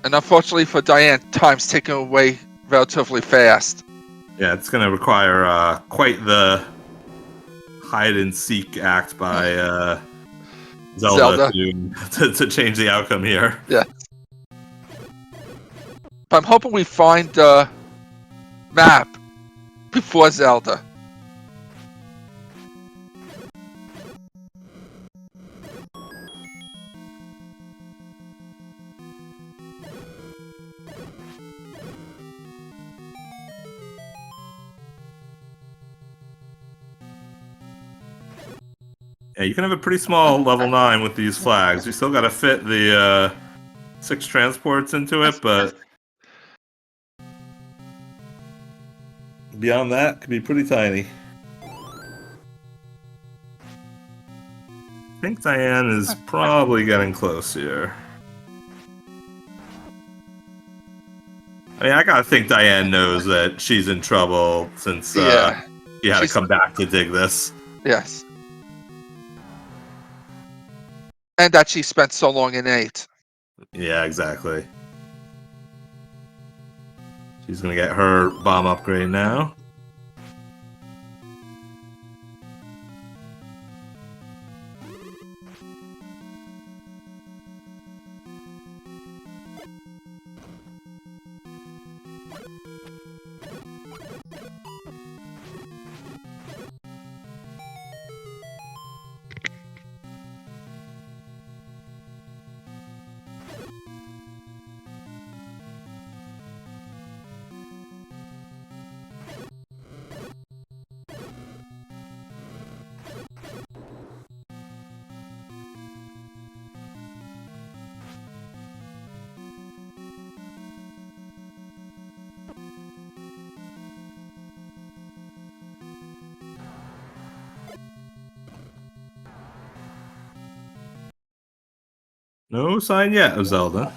And unfortunately for Diane, time's ticking away relatively fast. Yeah, it's going to require quite the hide and seek act by Zelda. To change the outcome here. Yeah. But I'm hoping we find the map before Zelda. Yeah, you can have a pretty small level 9 with these flags. You still got to fit the 6 transports into it, but beyond that, it could be pretty tiny. I think Diane is probably getting close here. I mean, I gotta think Diane knows that she's in trouble since she had to come back to dig this. Yes. And that she spent so long in 8. Yeah, exactly. She's gonna get her bomb upgrade now. No sign yet of Zelda.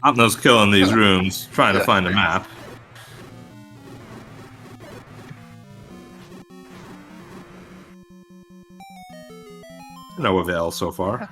Opno's killing these rooms, trying to find a map. No avail so far.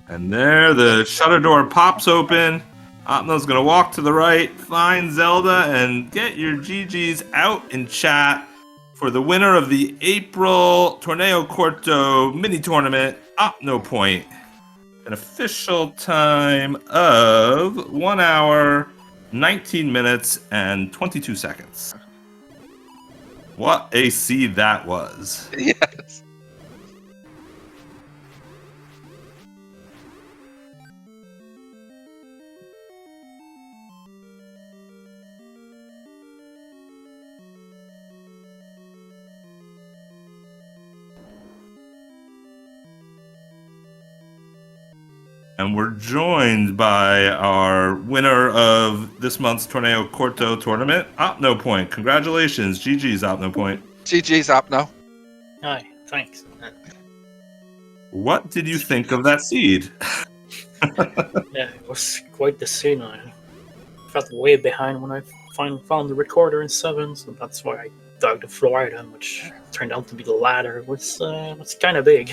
And there, the shutter door pops open. Opno's gonna walk to the right, find Zelda, and get your GGs out in chat for the winner of the April Torneo Corto mini tournament, OpnoPoint. An official time of 1 hour, 19 minutes, and 22 seconds. What a seed that was. Yes. And we're joined by our winner of this month's Torneo Corto tournament, OpnoPoint. Congratulations. GG's, OpnoPoint. GG's, Opno. Hi, thanks. What did you think of that seed? Yeah, it was quite the scene. I felt way behind when I found the recorder in 7, so that's why I dug the floor item, which turned out to be the ladder. It was kind of big.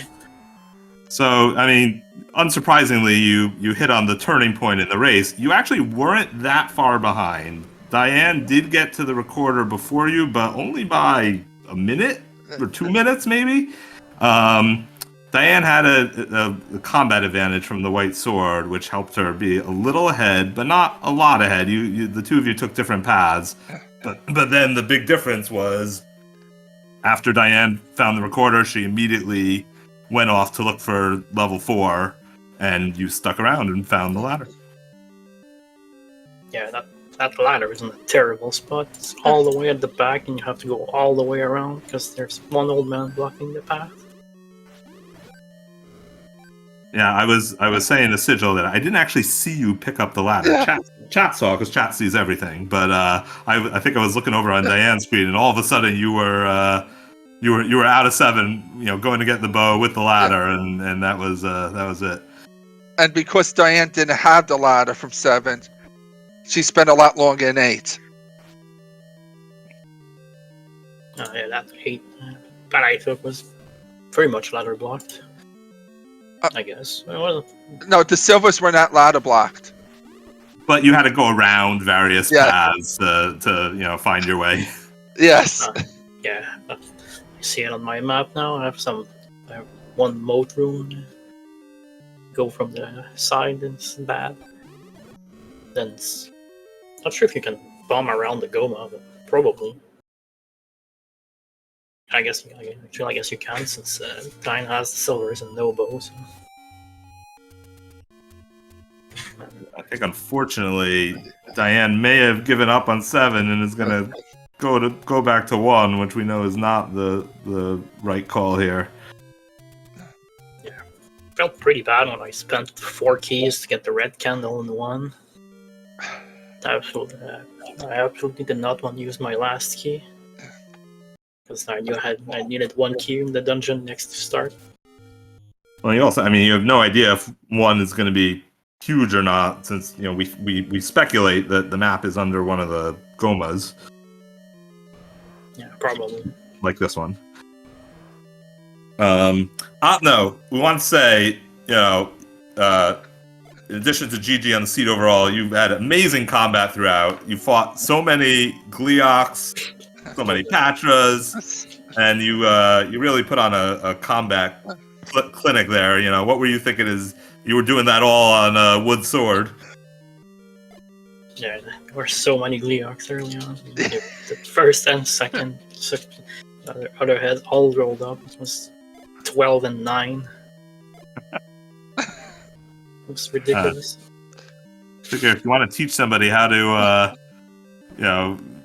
So, I mean, unsurprisingly, you hit on the turning point in the race. You actually weren't that far behind. Diane did get to the recorder before you, but only by a minute or 2 minutes, maybe. Diane had a combat advantage from the white sword, which helped her be a little ahead, but not a lot ahead. The two of you took different paths, but then the big difference was after Diane found the recorder, she immediately went off to look for level 4, and you stuck around and found the ladder. Yeah, that ladder is in a terrible spot. It's all the way at the back, and you have to go all the way around because there's one old man blocking the path. Yeah, I was saying to Sigil that I didn't actually see you pick up the ladder. Yeah. Chat saw, because chat sees everything. But I think I was looking over on Diane's screen, and all of a sudden you were out of 7, going to get the bow with the ladder, and that was it. And because Diane didn't have the ladder from 7, she spent a lot longer in 8. Yeah, that 8 that I took was pretty much ladder blocked. I guess. It wasn't. No, the silvers were not ladder blocked. But you had to go around various paths to find your way. Yes. Yeah, you see it on my map now. I have one moat room. Go from the side, and it's bad. Then not sure if you can bomb around the Goma, but probably. I guess you can, since Diane has the silvers and no bows. I think unfortunately Diane may have given up on 7 and is gonna go back to 1, which we know is not the right call here. Yeah, felt pretty bad when I spent 4 keys to get the red candle in 1. I absolutely did not want to use my last key, because I knew I needed 1 key in the dungeon next to start. Well, you have no idea if 1 is going to be huge or not, since we speculate that the map is under one of the Gomas. Yeah, probably. Like this one. Opno, we want to say, in addition to GG on the seat overall, you've had amazing combat throughout. You fought so many Gleoks, so many Patras, and you really put on a combat clinic there. What were you thinking as you were doing that all on a wood sword? Yeah, there were so many Gleoks early on. The first and second, the other heads all rolled up. It was 12 and 9. It was ridiculous. Figure if you want to teach somebody how to,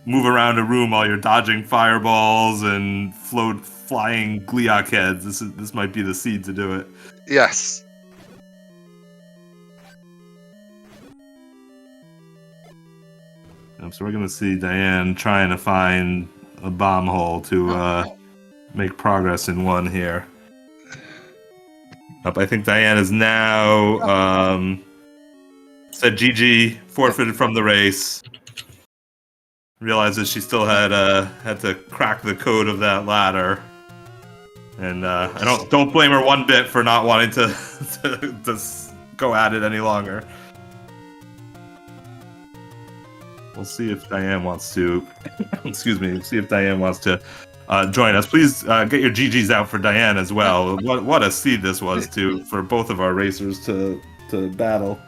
move around a room while you're dodging fireballs and flying Gleok heads, this might be the seed to do it. Yes. So we're going to see Diane trying to find a bomb hole to make progress in 1 here. I think Diane is now said GG, forfeited from the race. Realizes she still had to crack the code of that ladder, and I don't blame her one bit for not wanting to go at it any longer. We'll see if Diane wants to. See if Diane wants to join us. Please get your GGs out for Diane as well. What a seed this was for both of our racers to battle.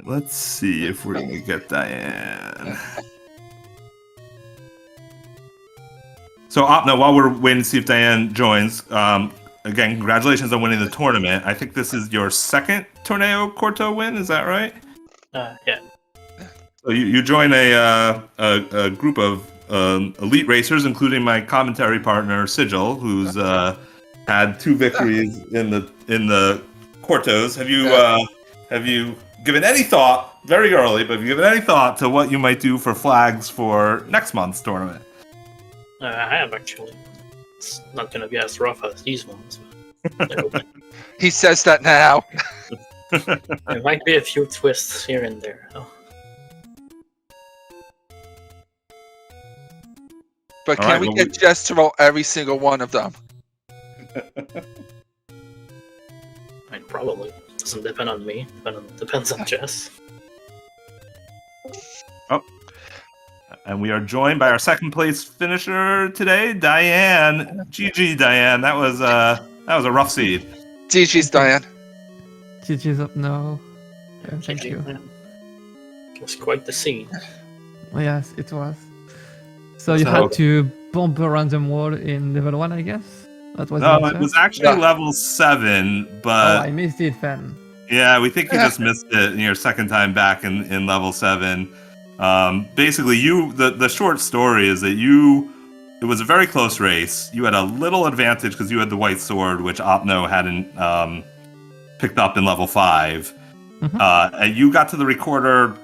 Let's see if we can get Diane. So, Opna, while we're waiting to see if Diane joins, again, congratulations on winning the tournament. I think this is your second Torneo Corto win, is that right? Yeah. So you join a group of elite racers, including my commentary partner Sigil, who's had 2 victories in the Cortos. Have you given any thought, very early, but have you given any thought to what you might do for flags for next month's tournament? I have actually. It's not going to be as rough as these ones. He says that now. There might be a few twists here and there. Though. But All can right, we well, get Jess to roll every single one of them? I mean, probably. Doesn't depend on me. Depends on Jess. And we are joined by our second place finisher today, Diane. GG, Diane. That was a rough seed. GG's, Diane. GG's up now. Yeah, thank you. It was quite the scene. Yes, it was. So you had to bump a random wall in level 1, I guess? That was No, it was actually level 7, but... Oh, I missed it then. Yeah, we think you just missed it in your second time back in level 7. Basically, the short story is that it was a very close race. You had a little advantage because you had the white sword, which Opno hadn't picked up in level 5. Mm-hmm. And you got to the recorder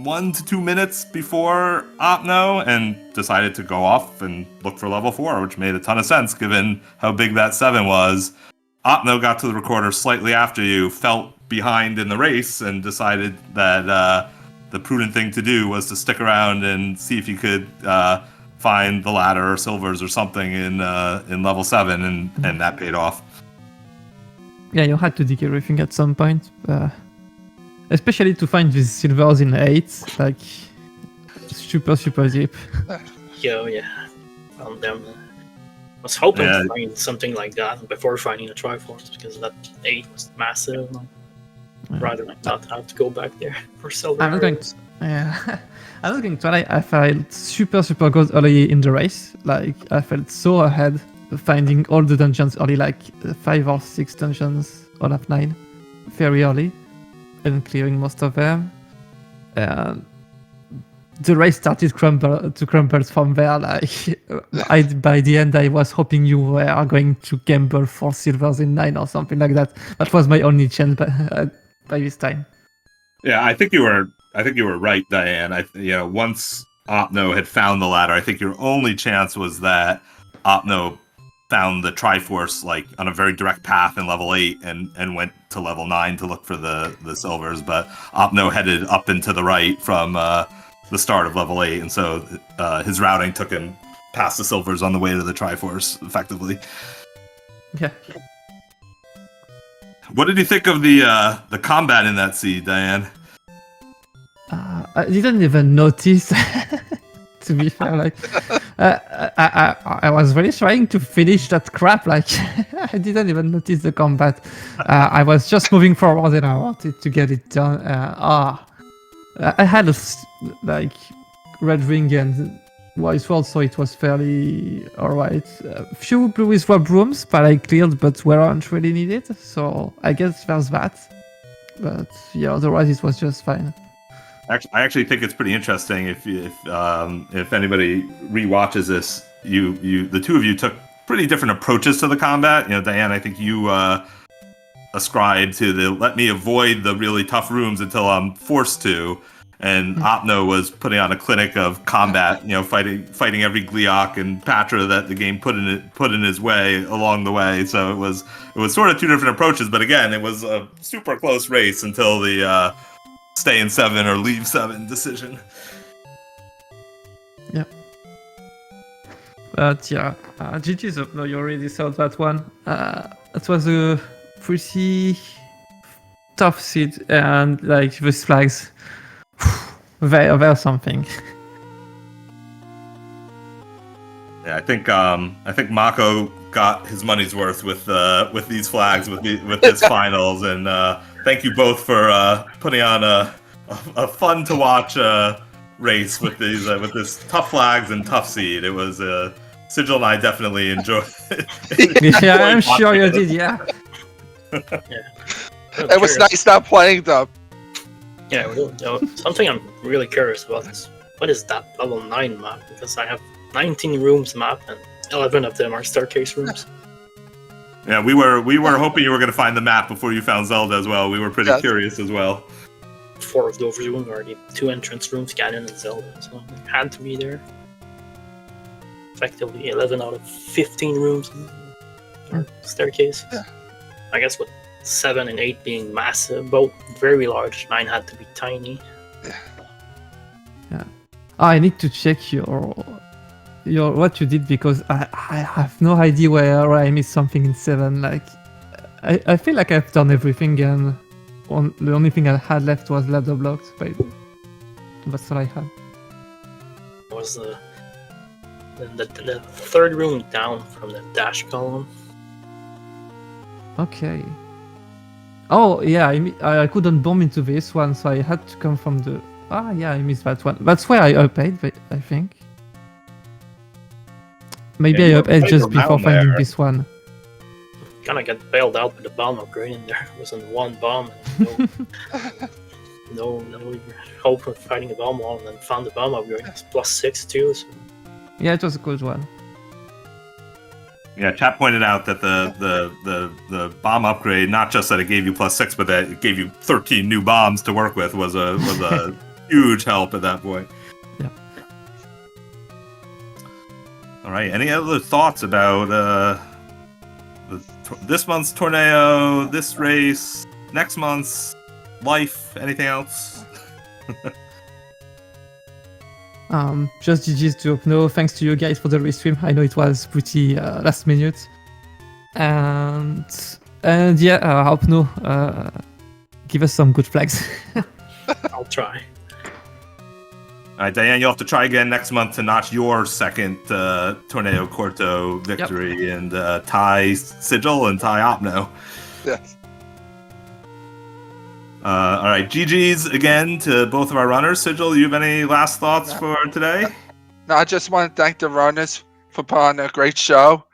1 to 2 minutes before Opno and decided to go off and look for level 4, which made a ton of sense given how big that 7 was. Opno got to the recorder slightly after you, felt behind in the race, and decided that the prudent thing to do was to stick around and see if you could find the ladder or silvers or something in level 7, and that paid off. Yeah, you had to dig everything at some point. Especially to find these silvers in 8, like super deep. Yeah. Found them. I was hoping to find something like that before finding the Triforce, because that 8 was massive. Rather not have to go back there for silver. I'm not going to lie, I felt super good early in the race. Like, I felt so ahead, finding all the dungeons early, like 5 or 6 dungeons out of 9, very early, and clearing most of them. The race started to crumble from there. Like, by the end, I was hoping you were going to gamble for silvers in 9 or something like that. That was my only chance by this time. Yeah, I think you were right, Diane. Once Opno had found the ladder, I think your only chance was that Opno found the Triforce like on a very direct path in level 8 and went to level 9 to look for the silvers, but Opno headed up and to the right from the start of level 8, and so his routing took him past the silvers on the way to the Triforce, effectively. Yeah. What did you think of the combat in that seed, Diane? I didn't even notice. To be fair, like I was really trying to finish that crap. Like I didn't even notice the combat. I was just moving forward and I wanted to get it done. I had a red ring and white sword, so it was fairly alright. Few blue swap rooms, but I cleared, but weren't really needed. So I guess there's that. But yeah, otherwise it was just fine. I actually think it's pretty interesting if anybody rewatches this. The two of you took pretty different approaches to the combat. Diane, I think you ascribed to the let me avoid the really tough rooms until I'm forced to, and Opno was putting on a clinic of combat. Fighting every Gleeok and Patra that the game put in his way along the way. So it was sort of two different approaches. But again, it was a super close race until the stay in 7 or leave 7 decision. Yeah. But yeah, GG's up. No, you already saw that one. It was a pretty tough seed, and like these flags, they're something. Yeah, I think Mako got his money's worth with these flags with this finals, and thank you both for putting on a fun to watch race with these with this tough flags and tough seed. It was Sigil and I definitely enjoyed it. Yeah, I'm sure you did. Yeah. It was nice not playing them. Yeah, something I'm really curious about is what is that level 9 map? Because I have 19 rooms map and 11 of them are staircase rooms. Yeah, we were hoping you were going to find the map before you found Zelda as well. We were pretty curious as well. 4 of those rooms are the 2 entrance rooms, Ganon and Zelda, so it had to be there. Effectively, 11 out of 15 rooms are staircases. Yeah. I guess with 7 and 8 being massive, both very large, 9 had to be tiny. Yeah. Oh, I need to check your what you did because I have no idea where I missed something in 7. Like, I feel like I've done everything and the only thing I had left was ladder blocks, but that's all I had. It was the third room down from the dash column. Okay. Oh yeah, I couldn't bomb into this one, so I had to come from the. Ah yeah, I missed that one. That's where I upade, I think. Maybe I upade just before finding this one. Kinda get bailed out with the bomb upgrade in there. It was in one bomb and no hope of fighting a bomb wall, and then found the bomb upgrade. It's +6 too. So. Yeah, it was a good one. Yeah, chat pointed out that the bomb upgrade, not just that it gave you +6, but that it gave you 13 new bombs to work with, was a huge help at that point. Yeah. All right. Any other thoughts about this month's Torneo, this race, next month's life? Anything else? Just GG's to Opno. Thanks to you guys for the restream. I know it was pretty last minute. And yeah, Opno, give us some good flags. I'll try. All right, Diane, you'll have to try again next month to notch your second Torneo Corto victory and tie Sigil and tie Opno. Yes. All right, GG's again to both of our runners. Sigil, you have any last thoughts for today? No, I just want to thank the runners for putting on a great show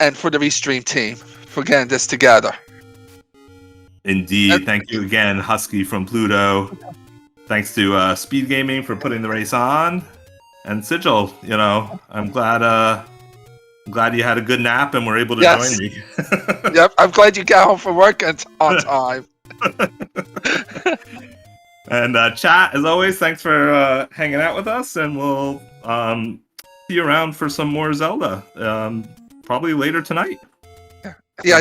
and for the Restream team for getting this together. Indeed. Thank you again, Husky from Pluto. Thanks to Speed Gaming for putting the race on. And Sigil, I'm glad you had a good nap and were able to join me. Yep, I'm glad you got home from work and on time. And chat, as always, thanks for hanging out with us, and we'll see you around for some more Zelda, probably later tonight. Yeah,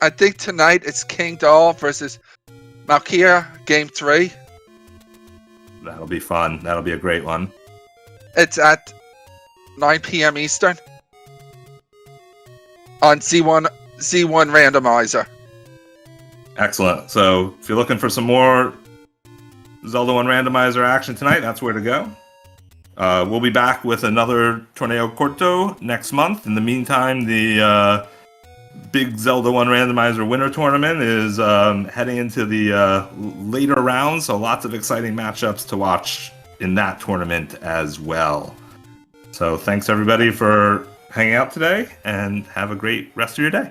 I think tonight it's King Doll versus Malkia, Game 3. That'll be fun. That'll be a great one. It's at 9 p.m. Eastern on Z1 Randomizer. Excellent. So if you're looking for some more Zelda 1 Randomizer action tonight, that's where to go. We'll be back with another Torneo Corto next month. In the meantime, the big Zelda 1 Randomizer winner tournament is heading into the later rounds, so lots of exciting matchups to watch in that tournament as well. So thanks everybody for hanging out today, and have a great rest of your day.